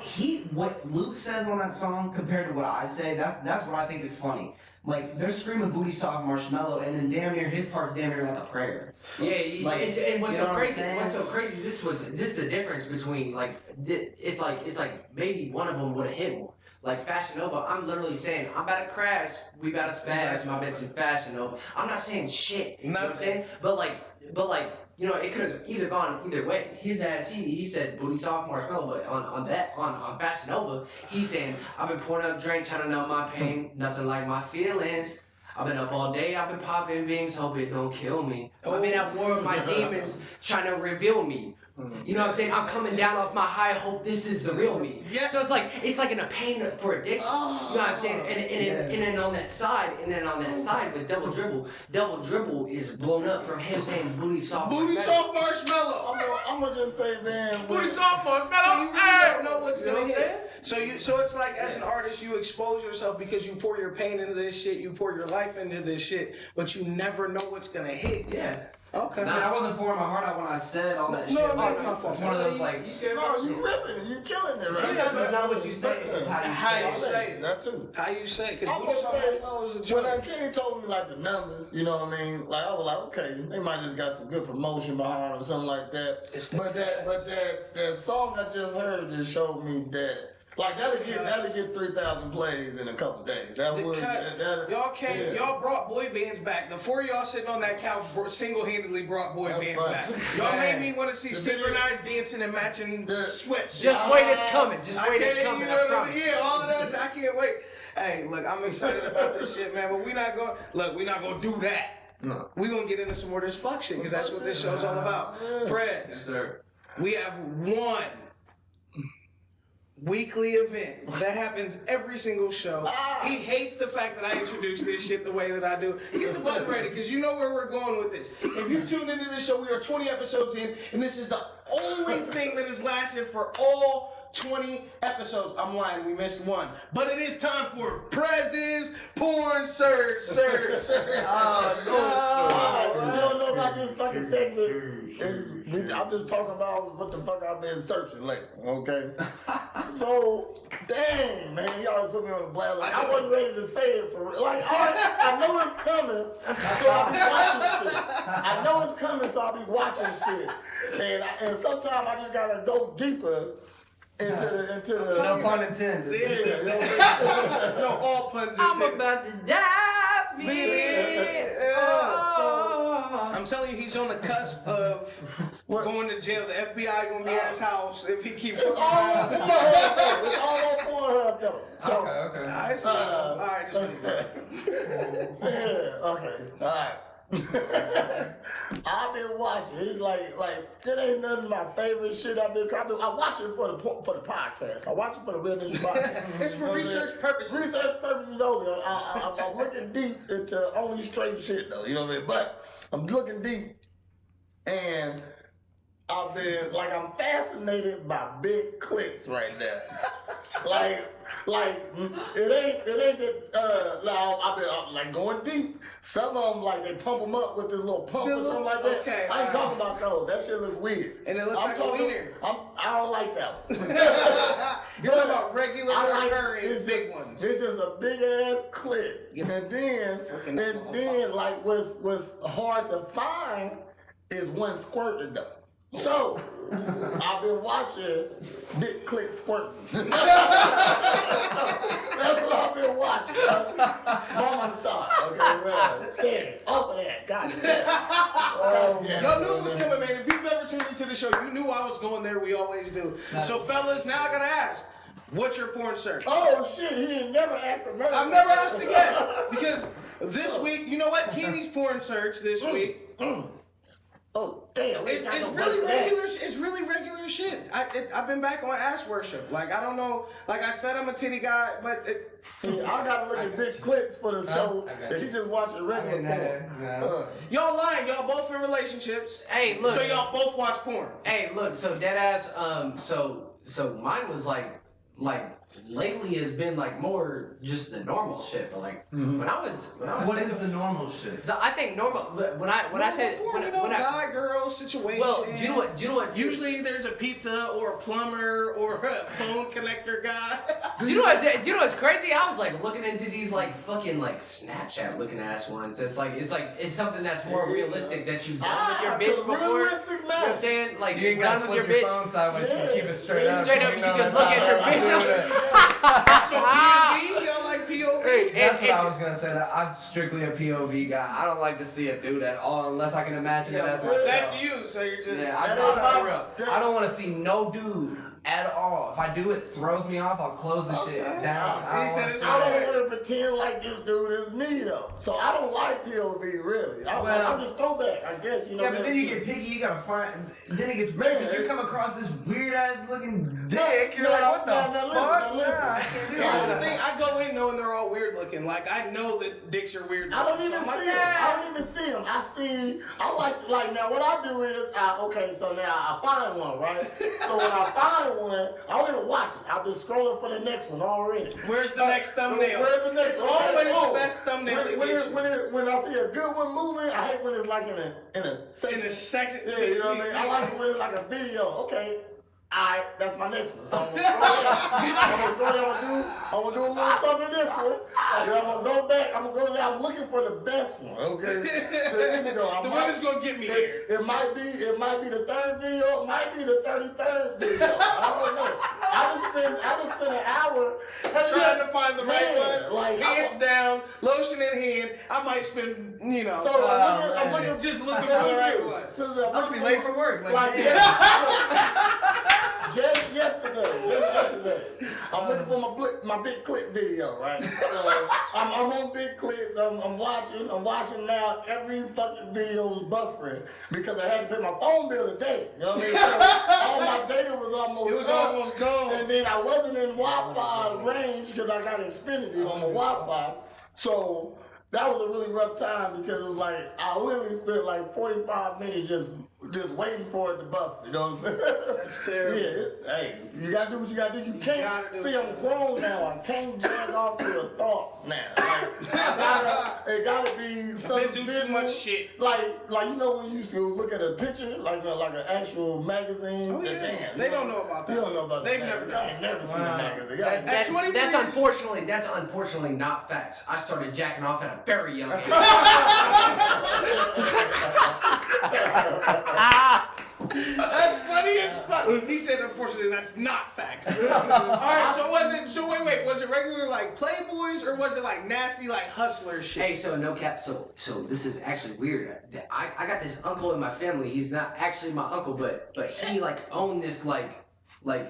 Speaker 3: what Luke says on that song compared to what I say, that's what I think is funny. Like, they're screaming booty soft marshmallow, and then damn near his part's damn near like a prayer.
Speaker 6: Yeah, and what's so crazy?
Speaker 3: What's
Speaker 6: so crazy? This is the difference between like it's like maybe one of them would have hit more. Like Fashion Nova, I'm literally saying, I'm about to crash, we about to spaz, my bitch in Fashion Nova. I'm not saying shit, you know what I'm saying? But like, you know, it could have either gone either way. His ass, he said booty soft marshmallow, but on Fashion Nova, he's saying, I've been pouring up drink, trying to numb my pain, nothing like my feelings. I've been up all day, I've been popping beans, hope it don't kill me. I've been at war with my demons, trying to reveal me. You know what I'm saying? I'm coming down off my high, hope this is the real me.
Speaker 2: Yeah.
Speaker 6: So it's like in a pain for addiction. You know what I'm saying? And then on that side, with Double Dribble is blown up from him saying booty soft
Speaker 2: marshmallow.
Speaker 5: I'm I'ma just say, man.
Speaker 6: Put it on, man.
Speaker 2: So you really don't know what's
Speaker 6: You know
Speaker 2: gonna
Speaker 6: what I'm
Speaker 2: hit. So it's like as an artist, you expose yourself because you pour your pain into this shit, you pour your life into this shit, but you never know what's gonna hit.
Speaker 3: Yeah.
Speaker 2: Okay.
Speaker 8: I mean, I wasn't pouring my heart out when I said all that shit.
Speaker 2: No,
Speaker 8: It's one of those like,
Speaker 3: You scared?
Speaker 5: No, you ripping it. You killing it right
Speaker 8: sometimes
Speaker 5: now.
Speaker 8: it's not what you say, it's
Speaker 2: How you say it.
Speaker 5: That too.
Speaker 2: How you say? Because
Speaker 5: I
Speaker 2: Booty
Speaker 5: would
Speaker 2: Song
Speaker 5: say,
Speaker 2: Flow is a
Speaker 5: when
Speaker 2: joint.
Speaker 5: Kenny told me like the numbers, you know what I mean? Like I was like, okay, they might just got some good promotion behind them or something like that. But that song I just heard just showed me that. Like that'll get 3,000 plays in a couple days.
Speaker 2: Y'all brought boy bands back. The four of y'all sitting on that couch single-handedly brought boy
Speaker 5: That's
Speaker 2: bands
Speaker 5: fine.
Speaker 2: back. Y'all
Speaker 8: Man.
Speaker 2: made me want to see
Speaker 5: The
Speaker 2: synchronized dancing and matching sweats.
Speaker 6: Just wait, it's coming. Just wait, it's coming. I promise.
Speaker 2: Yeah, all of that. I can't wait. Hey, look, I'm excited about this shit, man. But we're not gonna do that.
Speaker 5: No.
Speaker 2: We're gonna get into some more of this fuck shit because that's what this show's all about. Prez,
Speaker 8: Yes, sir.
Speaker 2: we have one weekly event that happens every single show. He hates the fact that I introduce this shit the way that I do. Get the button ready, because you know where we're going with this. If you tuned into this show, we are 20 episodes in, and this is the only thing that has lasted for all 20 episodes. I'm lying, we missed one. But it is time for Prez's Porn Search.
Speaker 5: You don't know about this fucking segment. I'm just talking about what the fuck I've been searching lately, okay? So, dang, man, y'all put me on the blast. Like, I wasn't ready to say it for real. Like, I know it's coming, so I'll be watching shit. I know it's coming, so I'll be watching shit. And sometimes I just gotta go deeper into the
Speaker 8: No pun intended.
Speaker 5: yeah, you know what I'm saying?
Speaker 2: No, all puns
Speaker 6: I'm
Speaker 2: intended.
Speaker 6: about to die, baby. Oh.
Speaker 2: I'm telling you, he's on the cusp of
Speaker 5: What?
Speaker 2: going to jail. The FBI gonna be at his house if he keeps
Speaker 5: It's
Speaker 2: fucking
Speaker 5: all on
Speaker 2: around.
Speaker 5: Pornhub though. It's all on Pornhub though. So,
Speaker 8: Okay.
Speaker 2: Alright, so, alright, just leave it.
Speaker 5: yeah, okay, all right. I've been watching. It's like it ain't none of my favorite shit. I watch it for the podcast. I watch it for the real nigga podcast.
Speaker 2: It's for research purposes.
Speaker 5: Research purposes only. I'm looking deep into only straight shit though. You know what I mean? But I'm looking deep, and I'm fascinated by big clicks right now. It ain't that. Now I'm like going deep. Some of them like they pump them up with this little pump or something like that.
Speaker 2: Okay,
Speaker 5: I ain't talking about those. That shit look weird.
Speaker 2: And it looks like a wiener.
Speaker 5: I don't like that one.
Speaker 2: You're talking about regular
Speaker 5: I like-
Speaker 2: recurring
Speaker 5: it's
Speaker 2: big
Speaker 5: just-
Speaker 2: ones.
Speaker 5: It's just a big ass clip.
Speaker 2: Yeah.
Speaker 5: And then like what's hard to find is one squirting though. So I've been watching big clip squirting. That's what I've been watching. Mama side. Okay, well, yeah, open that. God damn.
Speaker 2: Y'all knew it was coming, man. If you've ever tuned into the show, you knew I was going there. We always do. So, fellas, now I gotta ask, what's your porn search?
Speaker 5: Oh shit, he ain't never asked another.
Speaker 2: I've never asked again because this week, you know what? Kenny's porn search this week.
Speaker 5: Oh damn, we
Speaker 2: It's
Speaker 5: got no
Speaker 2: really
Speaker 5: money for that.
Speaker 2: regular. It's really regular shit. I've been back on ass worship. Like I don't know. Like I said, I'm a titty guy, but
Speaker 5: See, I gotta look at big clips for the show.
Speaker 8: I got
Speaker 5: If he just watching regular porn.
Speaker 2: y'all lying. Y'all both in relationships.
Speaker 6: Hey, look.
Speaker 2: So y'all both watch porn.
Speaker 6: Hey, look. So deadass. So mine was like lately has been like more just the normal shit. But like when I was
Speaker 8: What is the normal shit?
Speaker 6: So I think normal. But when I say
Speaker 2: porn, you know, guy girl situation.
Speaker 6: well, do you know what?
Speaker 2: Usually there's a pizza or a plumber or a phone connector guy.
Speaker 6: Do you know what's crazy? I was like looking into these like fucking like Snapchat looking ass ones. It's something that's more realistic that you've done with your bitch
Speaker 5: the
Speaker 6: before.
Speaker 5: realistic
Speaker 6: You know what
Speaker 5: man.
Speaker 6: I'm saying? Like
Speaker 8: You ain't
Speaker 6: you've done
Speaker 8: gotta
Speaker 6: with your
Speaker 8: flip your
Speaker 6: bitch.
Speaker 8: phone sideways. You can keep it straight
Speaker 5: Yeah.
Speaker 8: up.
Speaker 6: Straight up,
Speaker 8: You
Speaker 6: you
Speaker 8: know
Speaker 6: can
Speaker 8: what
Speaker 6: look at your
Speaker 8: I'm
Speaker 6: bitch.
Speaker 8: talking about.
Speaker 2: So POV, y'all like POV?
Speaker 6: Hey,
Speaker 8: That's
Speaker 6: and-
Speaker 8: what I was gonna say. That I'm strictly a POV guy. I don't like to see a dude at all unless I can imagine it as myself.
Speaker 2: That's you. So you're just.
Speaker 8: Yeah,
Speaker 5: That
Speaker 8: I'm
Speaker 5: ain't
Speaker 8: not for
Speaker 5: my-
Speaker 8: real.
Speaker 5: that-
Speaker 8: I don't want to see no dude at all. If I do, it throws me off. I'll close the shit down.
Speaker 5: I don't want to pretend like this dude is me though. So I don't like POV really. I'm just throwback, I guess. You know.
Speaker 8: Yeah, but then you get picky. You gotta find. Then it gets weird. You come across this weird ass looking dick. You're like, what the fuck? Nah, I can't do
Speaker 2: Here's the
Speaker 8: that.
Speaker 2: thing, I go in knowing they're all weird looking. Like, I know that dicks are weird looking.
Speaker 5: I don't even see him. I don't even see him. I like now what I do is, okay, so now I find one, right? So when I find one, I don't even watch it. I've been scrolling for the next one already.
Speaker 2: Where's the next thumbnail?
Speaker 5: Where's the next one?
Speaker 2: Always the best thumbnail.
Speaker 5: When I see a good one moving, I hate when it's like in a section. Yeah, you know what I mean? I like it when it's like a video. Okay. Alright, that's my next one. So I'm gonna go there. I'm gonna do a little something in this one. Then I'm gonna go back. I'm gonna go there. I'm looking for the best one. Okay. So,
Speaker 2: the one that's gonna get me here.
Speaker 5: It might be the third video. It might be the 33rd video. I don't know. I just spent an hour
Speaker 2: trying to find the right one.
Speaker 5: Like,
Speaker 2: Hands down, lotion in hand. I might spend,
Speaker 5: So I'm looking
Speaker 2: just looking for the right one.
Speaker 5: I'm
Speaker 8: gonna be late for work.
Speaker 5: Just yesterday, I'm looking for my big clip video, right? I'm on big clips. I'm watching now. Every fucking video is buffering because I had to pay my phone bill today. You know what I mean? So all my data was almost
Speaker 2: gone.
Speaker 5: And then I wasn't in Wi-Fi range because I got Xfinity on my Wi-Fi. So that was a really rough time because it was like I literally spent like 45 minutes just waiting for it to buffer. You know what I'm saying?
Speaker 2: That's terrible.
Speaker 5: Yeah, hey, you gotta do what you gotta do. You can't see I'm grown now. I can't jag off to a thought now. Like it gotta be something
Speaker 2: do
Speaker 5: visual.
Speaker 2: too much shit.
Speaker 5: Like you know when you used to look at a picture, like an actual magazine.
Speaker 2: Oh, yeah.
Speaker 5: Damn,
Speaker 2: They don't know about that.
Speaker 5: You don't know about
Speaker 2: They've
Speaker 5: that.
Speaker 2: never
Speaker 5: I ain't never seen a magazine.
Speaker 6: That's unfortunately not facts. I started jacking off at a very young age.
Speaker 2: That's funny as fuck. He said, unfortunately, that's not facts. All right, so wait, was it regular like Playboys or was it like nasty like hustler shit?
Speaker 6: Hey, so no cap. So this is actually weird. I got this uncle in my family. He's not actually my uncle, but he like owned this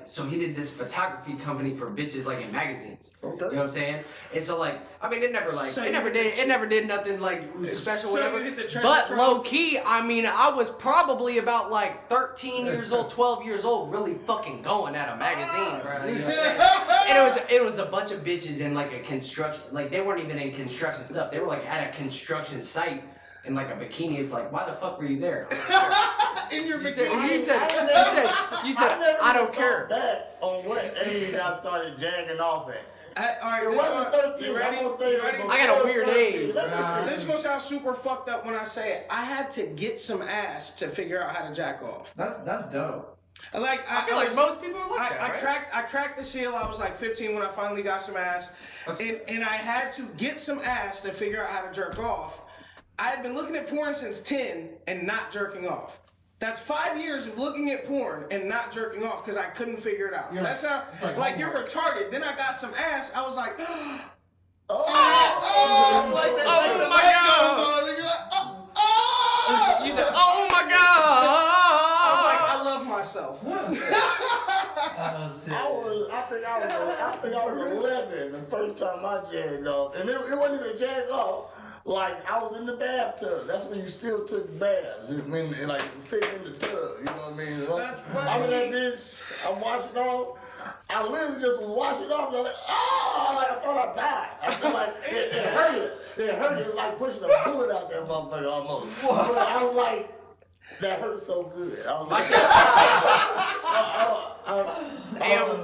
Speaker 6: so he did this photography company for bitches like in magazines.
Speaker 5: Okay.
Speaker 6: You know what I'm saying? And so like, I mean, it never did nothing like special, whatever. But low key, I mean, I was probably about like 13 years old, 12 years old, really fucking going at a magazine, bro. You know what I'm saying? And it was a bunch of bitches in like a construction, like they weren't even in construction stuff. They were like at a construction site in like a bikini. It's like, why the fuck were you there?
Speaker 2: In your
Speaker 6: You
Speaker 2: bikini.
Speaker 6: said, I don't care.
Speaker 5: Back on what age I started jagging off at.
Speaker 2: All right,
Speaker 5: It wasn't 13. I'm gonna say it before
Speaker 6: I got a weird
Speaker 5: 13.
Speaker 6: age.
Speaker 2: This is gonna sound super fucked up when I say it. I had to get some ass to figure out how to jack off.
Speaker 8: That's dope.
Speaker 2: I
Speaker 6: feel like most people are like that, right?
Speaker 2: I cracked the seal. I was like 15 when I finally got some ass, and I had to get some ass to figure out how to jerk off. I had been looking at porn since 10 and not jerking off. That's 5 years of looking at porn and not jerking off because I couldn't figure it out. That's how, like you're retarded. Then I got some ass. I was like, like that.
Speaker 6: Oh my God.
Speaker 2: And you're like,
Speaker 6: You said, oh my God.
Speaker 2: I was like, I love myself.
Speaker 5: I think I was 11 the first time I jagged off, and it wasn't even jagged off. Like I was in the bathtub. That's when you still took baths. I mean, like sitting in the tub. You know what I mean? So, I'm in that bitch. I'm washing off. I literally just was washing off. And I'm like, like I thought I died. I feel like it hurt. It hurt. It's like pushing a bullet out that motherfucker almost. But I was like, that hurt so good. I was like, that was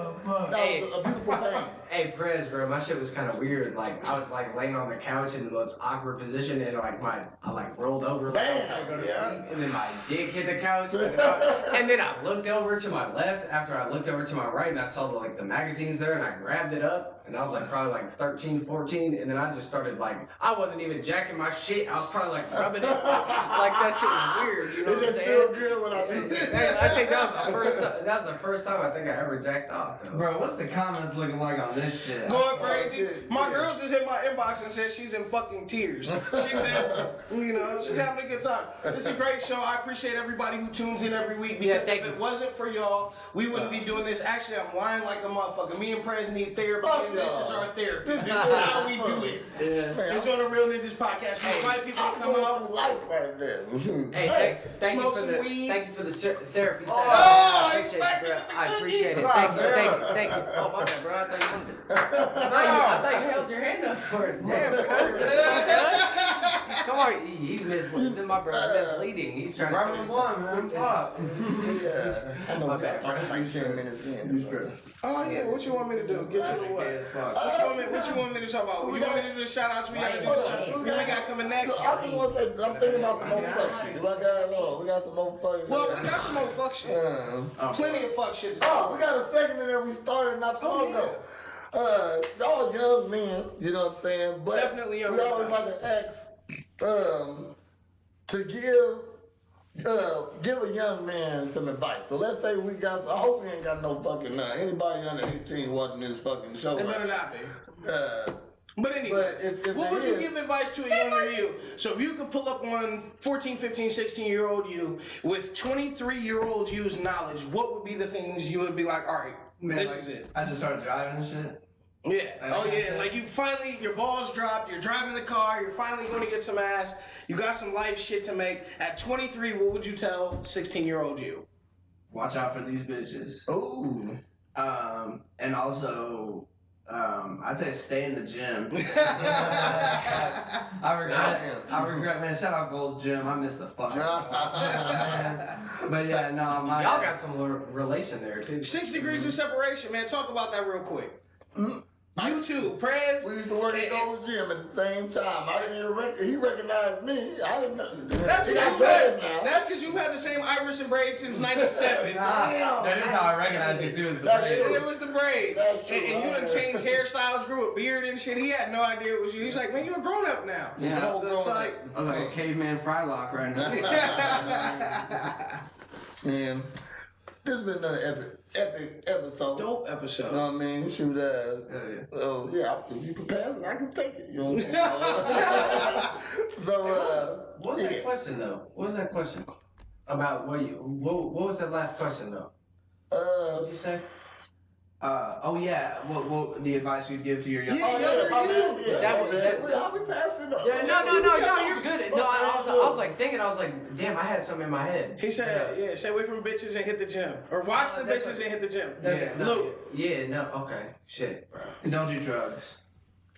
Speaker 5: a beautiful pain.
Speaker 6: Hey, Prez, bro, my shit was kind of weird. Like, I was like laying on the couch in the most awkward position, and like I rolled over, like, I was trying to go to sleep, and then my dick hit the couch, and then I looked over to my left after I looked over to my right, and I saw the magazines there, and I grabbed it up, and I was like probably like 13, 14, and then I just started like, I wasn't even jacking my shit. I was probably like rubbing it, like that shit was weird. You know what I'm saying?
Speaker 5: It just feel good when I do that.
Speaker 6: I think that was the first time I think I ever jacked off. Though.
Speaker 8: Bro, what's the comments looking like on this shit?
Speaker 2: Going crazy. My girl just hit my inbox and said she's in fucking tears. She said, you know, she's having a good time. This is a great show. I appreciate everybody who tunes in every week because if it wasn't for y'all, we wouldn't be doing this. Actually, I'm lying like a motherfucker. Me and Prez need therapy, and this is our therapy. This is how we do it.
Speaker 8: Yeah.
Speaker 2: It's on the Real Ninjas podcast. We invite people to come out.
Speaker 5: Life right there.
Speaker 6: Hey, thank you for the
Speaker 2: weed.
Speaker 6: thank you for the therapy session.
Speaker 2: Oh,
Speaker 6: I appreciate it, bro. I appreciate it. Thank you. Oh my bad, bro. I thought you wanted it. I thought you held your hand up for it. Damn, bro. Come on, he's misleading. My brother misleading. He's trying to.
Speaker 8: Round one, man. Fuck.
Speaker 5: Yeah. I know that. I'm 10 minutes in.
Speaker 2: Oh yeah, what you want me to do? Get to the what? What you want me to talk about? You want me to do the shout outs? We gotta do something. We got coming next.
Speaker 5: I just want to say, I'm thinking about some more fuck shit. We got some more fuck shit.
Speaker 2: Well, we got some more fuck shit. Plenty of fuck shit.
Speaker 5: We got a segment that we started not too long ago. Y'all young men, you know what I'm saying? But
Speaker 2: Definitely young
Speaker 5: we
Speaker 2: men.
Speaker 5: always like to ask to give a young man some advice. So let's say we got, I hope we ain't got no fucking, anybody under 18 watching this fucking show.
Speaker 2: It better not be. But anyway,
Speaker 5: But if
Speaker 2: what
Speaker 5: there
Speaker 2: would you
Speaker 5: is-
Speaker 2: give advice to a younger you? So if you could pull up on 14, 15, 16-year-old you with 23-year-old you's knowledge, what would be the things you would be like, all right,
Speaker 8: Man,
Speaker 2: this
Speaker 8: like,
Speaker 2: is it?
Speaker 8: I just started driving and shit.
Speaker 2: Yeah. Oh yeah. Like you finally, your balls dropped. You're driving the car. You're finally going to get some ass. You got some life shit to make. At 23, what would you tell 16-year-old you?
Speaker 8: Watch out for these bitches.
Speaker 5: Ooh.
Speaker 8: And also, I'd say stay in the gym. I regret, man. Shout out Gold's Gym. I miss the fuck. But yeah, no,
Speaker 6: Y'all got some relation there too.
Speaker 2: 6 degrees of separation, man. Talk about that real quick. You too, Prez.
Speaker 5: We used to work at Gold's Gym at the same time. I didn't even he recognized me. I didn't know.
Speaker 2: That's
Speaker 5: He
Speaker 2: because
Speaker 5: got dreads now.
Speaker 2: you've had the same iris and braids since '97.
Speaker 8: That is how I recognize you too. Is the
Speaker 5: That's
Speaker 8: braids.
Speaker 5: true.
Speaker 2: It was the braids.
Speaker 5: That's true.
Speaker 2: And you done changed hairstyles, grew a beard and shit. He had no idea it was you. He's like, man, you're a grown up now.
Speaker 8: Yeah.
Speaker 2: So it's like,
Speaker 8: I'm like a caveman Frylock right now.
Speaker 5: Man, this has been another epic episode.
Speaker 2: dope
Speaker 5: You
Speaker 2: episode.
Speaker 5: know what I mean? Shoot, if you can pass it, I can take it. You know what I'm saying? So,
Speaker 6: What was that question though? What was that question? About what was that last question though? What did you say?
Speaker 8: What the advice you'd give to your young?
Speaker 2: Yeah.
Speaker 5: How we passed it up?
Speaker 6: Yeah, no, you're good. No, I was like thinking, I was like, damn, I had something in my head.
Speaker 2: He said, yeah, stay away from bitches and hit the gym. Or watch the
Speaker 6: That's
Speaker 2: bitches and hit the gym.
Speaker 6: Okay, shit, bro.
Speaker 8: And don't do drugs.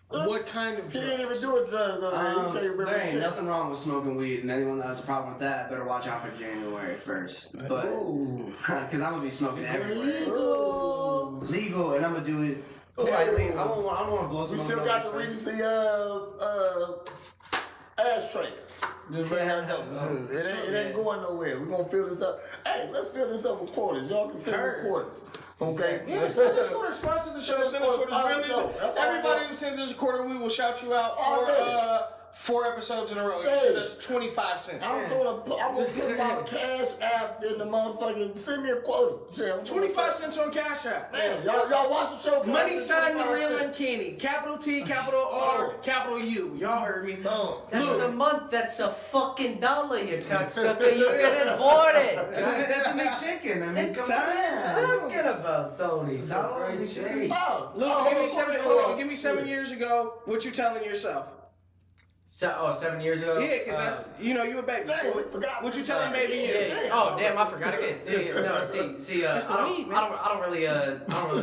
Speaker 2: What kind of
Speaker 5: He didn't
Speaker 2: drugs?
Speaker 5: even do his drugs over there. He can't remember
Speaker 8: There ain't
Speaker 5: shit.
Speaker 8: nothing wrong with smoking weed, and anyone that has a problem with that better watch out for January 1st. But
Speaker 5: Ooh.
Speaker 8: because I'm gonna be smoking everywhere,
Speaker 5: Ooh.
Speaker 8: legal, and I'm gonna do it politely. I don't want to blow
Speaker 5: We
Speaker 8: some.
Speaker 5: still got the Regency ashtray. Just let her know. Shoot, it ain't going nowhere. We're gonna fill this up. Hey, let's fill this up with quarters. Y'all can send me quarters. Okay?
Speaker 2: Yeah, send us quarters. Sponsor the show. Send us quarters.
Speaker 5: Sponsor the show.
Speaker 2: Really,
Speaker 5: That's all I
Speaker 2: everybody
Speaker 5: know.
Speaker 2: who sends us a quarter, we will shout you out
Speaker 5: Already.
Speaker 2: for 4 episodes in a row. You
Speaker 5: Hey.
Speaker 2: send us 25 cents.
Speaker 5: I'm gonna put my cash app in the motherfucking, send me a quota. Shit, I'm
Speaker 2: 25 cents on Cash App.
Speaker 5: Man, y'all watch the show.
Speaker 2: Money sign the
Speaker 5: 25
Speaker 2: real
Speaker 5: cents.
Speaker 2: uncanny. Capital T, capital R, capital U. Y'all heard me.
Speaker 5: No.
Speaker 6: That's a month. That's a fucking dollar, you cocksucker. You can afford it.
Speaker 8: That's a McChicken. I mean,
Speaker 6: It's
Speaker 8: come
Speaker 6: time.
Speaker 8: on.
Speaker 6: Talking about Tony, for Christ's sake.
Speaker 5: Oh,
Speaker 2: Look, give me 7. Hold on, give me 7 years ago. What you telling yourself?
Speaker 6: 7 years ago?
Speaker 2: Yeah, because that's, you a baby.
Speaker 5: Dang, we forgot.
Speaker 2: What you telling baby you?
Speaker 6: Yeah. Oh damn! I forgot again. Yeah, no, see.
Speaker 2: It's the weed, man.
Speaker 6: I don't really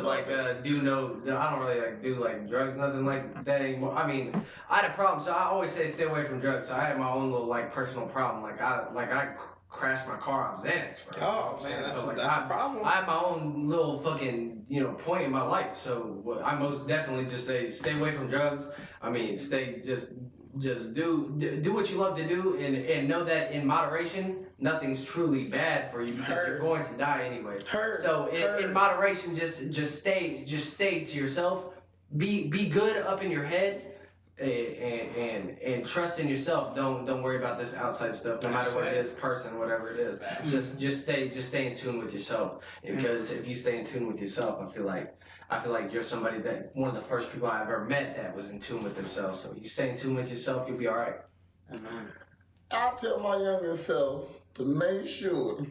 Speaker 6: like do like drugs, nothing like that anymore. I mean, I had a problem, so I always say stay away from drugs. So I had my own little like personal problem. Like I crashed my car on Xanax, bro.
Speaker 2: Oh man, that's a problem.
Speaker 6: I have my own little fucking point in my life. So I most definitely just say stay away from drugs. I mean, just do what you love to do, and know that in moderation, nothing's truly bad for you because you're going to die anyway. So in moderation, just stay to yourself. be good up in your head. And trust in yourself. Don't worry about this outside stuff. No matter what it is, person, whatever it is. Just stay in tune with yourself. Because if you stay in tune with yourself, I feel like you're somebody that one of the first people I ever met that was in tune with themselves. So you stay in tune with yourself, you'll be all right.
Speaker 5: I'll tell my younger self to make sure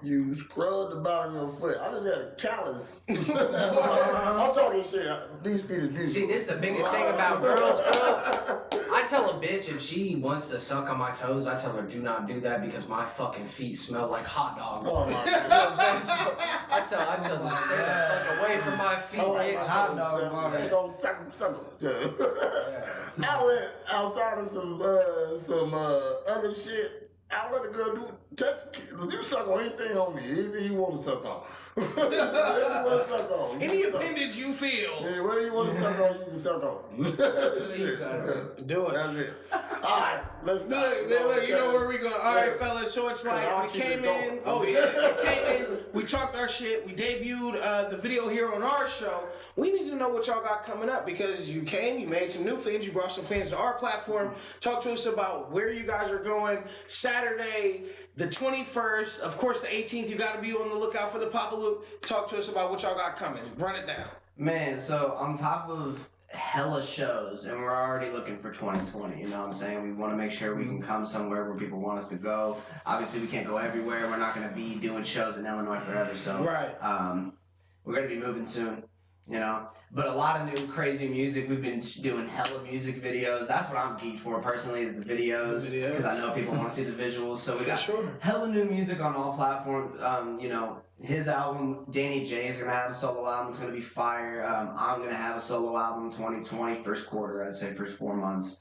Speaker 5: you scrub the bottom of your foot. I just had a callus. I'm talking shit. These feet is beautiful.
Speaker 6: See, this is the biggest thing about girls, bro. I tell a bitch if she wants to suck on my toes, I tell her do not do that because my fucking feet smell like hot dog.
Speaker 5: Oh my
Speaker 6: You know what I'm saying? So I tell her stay the fuck away from my feet.
Speaker 5: I like
Speaker 6: bitch.
Speaker 5: my
Speaker 6: Hot
Speaker 5: toes,
Speaker 6: dog,
Speaker 5: son.
Speaker 6: mama.
Speaker 5: They gon' suck them. I went outside of some other shit. I let a girl you suck on anything on me, anything you want to suck on. Whatever you want to suck on.
Speaker 2: Any appendage you feel.
Speaker 5: Yeah, whatever you want to suck on, you can suck on.
Speaker 2: Do it.
Speaker 5: That's it. Alright, let's do it.
Speaker 2: Look, you know where we going. All right, fellas. So it's like we came in. Oh yeah, we came in. We talked our shit. We debuted the video here on our show. We need to know what y'all got coming up because you came, you made some new fans, you brought some fans to our platform. Talk to us about where you guys are going. Saturday, the 21st, of course, the 18th. You got to be on the lookout for the Papa Loop. Talk to us about what y'all got coming. Run it down.
Speaker 3: Man, so on top of hella shows, and we're already looking for 2020, you know what I'm saying? We want to make sure we can come somewhere where people want us to go. Obviously, we can't go everywhere. We're not going to be doing shows in Illinois forever, so we're going to be moving soon. You know, but a lot of new crazy music. We've been doing hella music videos. That's what I'm geeked for personally is the videos because I know people want to see the visuals. So we got hella new music on all platforms. You know, his album, Danny J is gonna have a solo album. It's gonna be fire. I'm gonna have a solo album 2020 first quarter. I'd say first 4 months.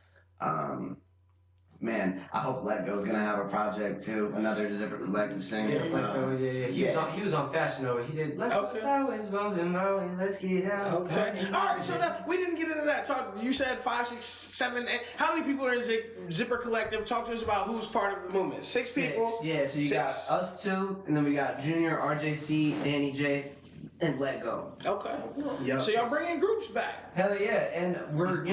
Speaker 3: Man, I hope Let Go's gonna have a project too. Another Zippir Collective singer.
Speaker 6: He was on Fashion Nova. He did. Let's go sideways, bumping my way. Let's get out.
Speaker 2: Okay. All right. So now, we didn't get into that. Talk. You said 5, 6, 7, 8. How many people are in Zippir Collective? Talk to us about who's part of the movement. Six people.
Speaker 3: Yeah. So you got us two, and then we got Junior, RJC, Danny J, and Let Go.
Speaker 2: Okay.
Speaker 3: Yep.
Speaker 2: So y'all bringing groups back.
Speaker 3: Hell yeah, and we're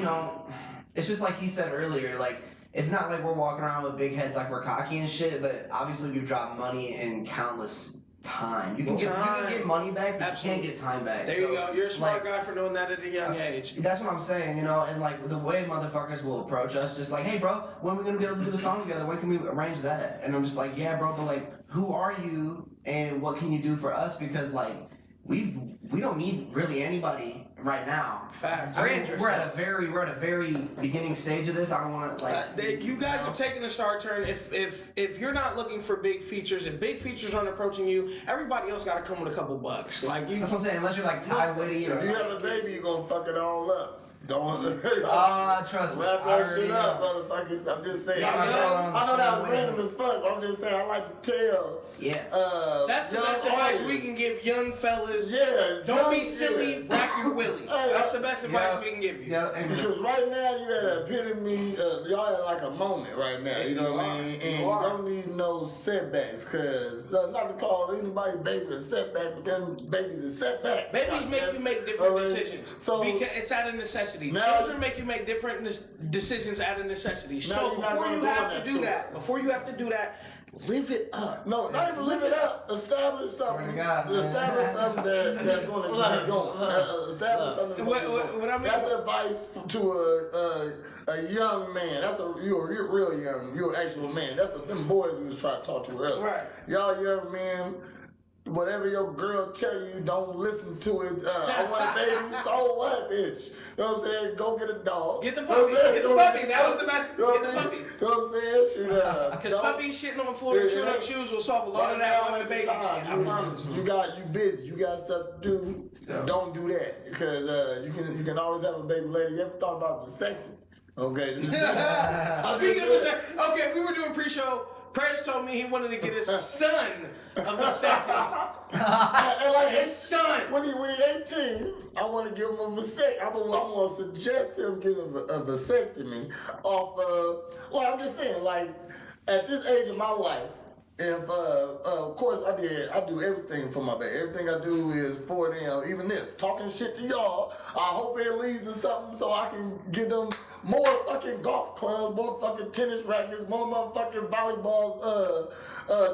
Speaker 3: it's just like he said earlier, like. It's not like we're walking around with big heads like we're cocky and shit, but obviously we've dropped money in countless time. You can get money back, but you can't get time back.
Speaker 2: There you go. You're a smart guy for doing that at a young age.
Speaker 3: That's what I'm saying, you know, and like the way motherfuckers will approach us, just like, hey bro, when are we gonna be able to do the song together? When can we arrange that? And I'm just like, yeah bro, but like, who are you and what can you do for us? Because like, we don't need really anybody right now.
Speaker 2: Facts.
Speaker 3: We're at a very beginning stage of this. I don't want to
Speaker 2: you guys are taking a star turn. If you're not looking for big features, if big features aren't approaching you, everybody else got to come with a couple bucks. Like you.
Speaker 3: That's what I'm saying. Unless you're like Ty Whitty.
Speaker 5: If you have a baby, you're gonna fuck it all up. Don't
Speaker 3: trust me.
Speaker 5: Wrap that shit up, motherfuckers. I'm just saying. I know that was random as fuck. I'm just saying. I like to tell.
Speaker 3: Yeah.
Speaker 2: That's the best advice we can give young fellas.
Speaker 5: Yeah.
Speaker 2: Don't be silly. Wrap your willy. That's the best advice we can give you.
Speaker 5: Yeah. Because right now you at an epitome. Y'all at like a moment right now. You know what I mean? And you don't need no setbacks. Cause not to call anybody baby a setback, but them babies are setbacks.
Speaker 2: Babies make you make different decisions. So it's out of necessity. Children make you make different decisions out of necessity. So before you have to do that, live it up.
Speaker 5: No, not even live it up. Establish something. Establish something that's going to keep going. Establish something that's going to keep going. That's advice to a young man. You're real young. You're an actual man. That's them boys we was trying to talk to earlier.
Speaker 2: Right.
Speaker 5: Y'all young men. Whatever your girl tell you, don't listen to it. I want a baby, so what, bitch? You know what I'm saying? Go get a dog.
Speaker 2: Get the puppy. Get the puppy. That was the best. Get the puppy.
Speaker 5: You know what I'm saying?
Speaker 2: Because puppies shitting on the floor and chewing up shoes will solve a lot of that with the baby. I promise.
Speaker 5: You busy. You got stuff to do. Don't do that because you can always have a baby later. You ever thought about vasectomy? Okay.
Speaker 2: Speaking of vasectomy, okay, we were doing pre-show. Prez told me he wanted to get his son a vasectomy.
Speaker 5: And like
Speaker 2: his son.
Speaker 5: When he 18, I want to give him a vasectomy. I'm going to suggest him get a vasectomy off of, well, I'm just saying, like, at this age of my life, if of course I do everything for my baby. Everything I do is for them. Even this, talking shit to y'all, I hope it leads to something so I can give them more fucking golf clubs, more fucking tennis rackets, more motherfucking volleyball,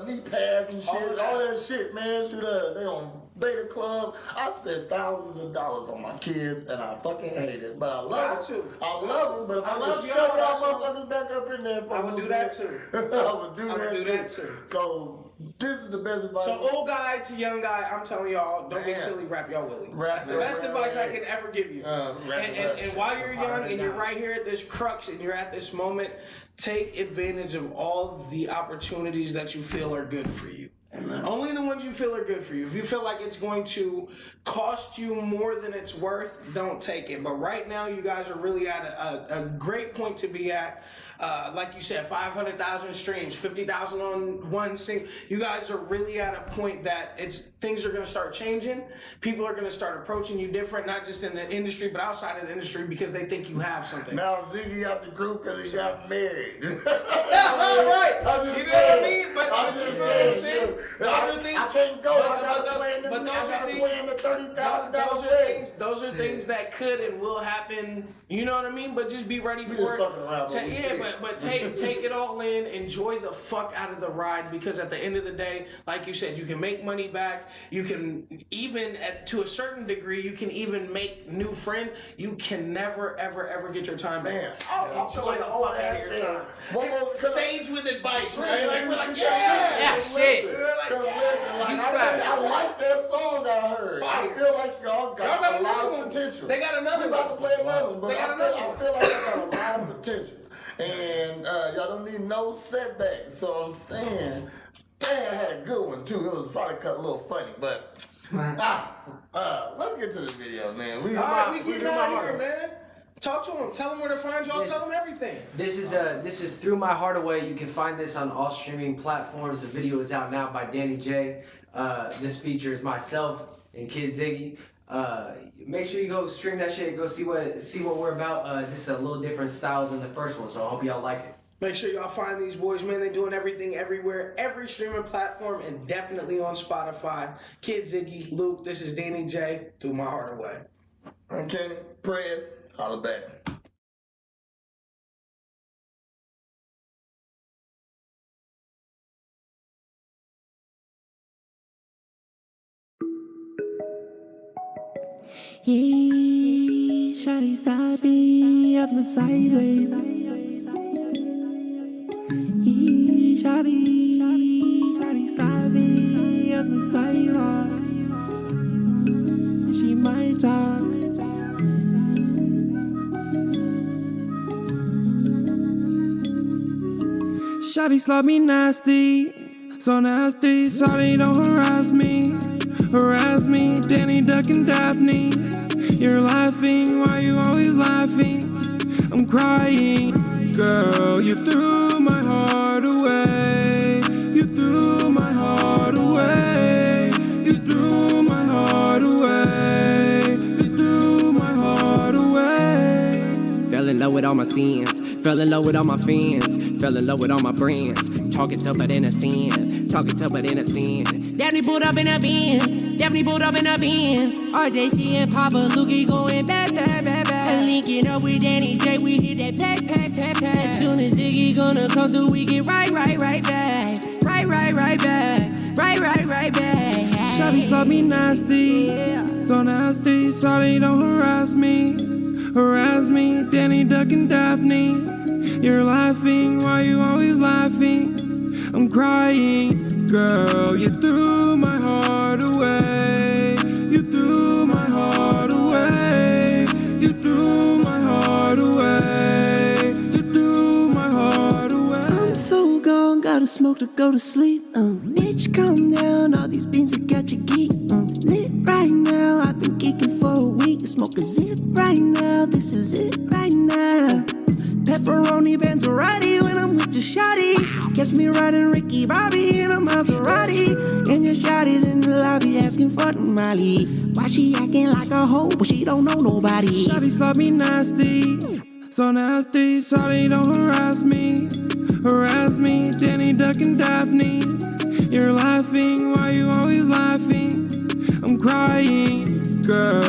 Speaker 5: knee pads and shit, all that shit, man. Shoot, they on Beta Club. I spend thousands of dollars on my kids, and I fucking hate it. But I love them. I love them, but if I just shut y'all motherfuckers back up in there for
Speaker 2: I would do that too.
Speaker 5: I would do that too. So this is the best advice.
Speaker 2: So old guy to young guy, I'm telling y'all, don't be silly, rap y'all willy. That's the best advice I can ever give you. And while you're young and you're right here at this crux and you're at this moment, take advantage of all the opportunities that you feel are good for you. Amen. Only the ones you feel are good for you. If you feel like it's going to cost you more than it's worth, don't take it. But right now, you guys are really at a great point to be at. Like you said, 500,000 streams, 50,000 on one single. You guys are really at a point that things are going to start changing. People are going to start approaching you different, not just in the industry, but outside of the industry because they think you have something.
Speaker 5: Now Ziggy out the group because he got married.
Speaker 2: Yeah, right. You know what I mean? But
Speaker 5: I'm just saying. I can't go. I got to play in the $30,000
Speaker 2: those are things that could and will happen. You know what I mean? But just be ready for it. But take it all in. Enjoy the fuck out of the ride because at the end of the day, like you said, you can make money back. You can even, to a certain degree, you can even make new friends. You can never, ever get your time back.
Speaker 5: Man, I'm
Speaker 2: enjoy the fuck out of your time. Sage with advice, right? Like, we're like,
Speaker 6: Yeah, shit.
Speaker 5: I like that song I heard. I feel like y'all got a lot of potential.
Speaker 2: They got another one.
Speaker 5: We're about to play another one, but I feel like they got a lot of potential. And y'all don't need no setbacks. So I'm saying, damn, I had a good one too. It was probably cut a little funny, but let's get to the video, man.
Speaker 2: We get out of here, man. Talk to them. Tell them where to find y'all. Tell them everything.
Speaker 6: This is Through My Heart Away. You can find this on all streaming platforms. The video is out now by Danny J. This features myself and Kid Ziggy. Make sure you go stream that shit. Go see what we're about. This is a little different style than the first one, so I hope y'all like it.
Speaker 2: Make sure y'all find these boys, man. They're doing everything, everywhere, every streaming platform, and definitely on Spotify. Kid Ziggy, Luke, this is Danny J. Through My Heart Away.
Speaker 5: I'm Kenny, Prez, holla back.
Speaker 7: Shawty side me up the sideways. Shawty side me up the sidewalk. She might talk. Shawty slap me nasty, so nasty. Shawty don't harass me, Danny, Duck, and Daphne. You're laughing, why you always laughing? I'm crying, girl, you threw my heart away. You threw my heart away. You threw my heart away. You threw my heart away. Fell in love with all my sins, fell in love with all my fans, fell in love with all my friends. Talking tough but in a sin, talking tough but in a sin. Daphne pulled up in a Benz, Daphne pulled up in a Benz. RJC and Papa Lukey going back. And linking up with Danny J, we hit that pack. As soon as Ziggy gonna come through, we get right back. Right back. Shawty slap me nasty, so nasty. Shawty don't harass me, Danny, Duck, and Daphne. You're laughing, why you always laughing? I'm crying, girl, you threw my heart away. You threw my heart away. You threw my heart away. You threw my heart away. I'm so gone, gotta smoke to go to sleep. Bitch, calm down, all these beans have got you geek. Lit right now, I've been geeking for a week. Smoke a zip right now, this is it right now. Pepperoni Banzerati when I'm with the shawty. Catch me riding Ricky Bobby in a Maserati. And your shawty's in the lobby asking for the Molly. Why she acting like a hoe, but she don't know nobody? Shawty slap me nasty, so nasty. Shawty don't harass me, Danny, Duck, and Daphne.
Speaker 9: You're laughing, why you always laughing? I'm crying, girl.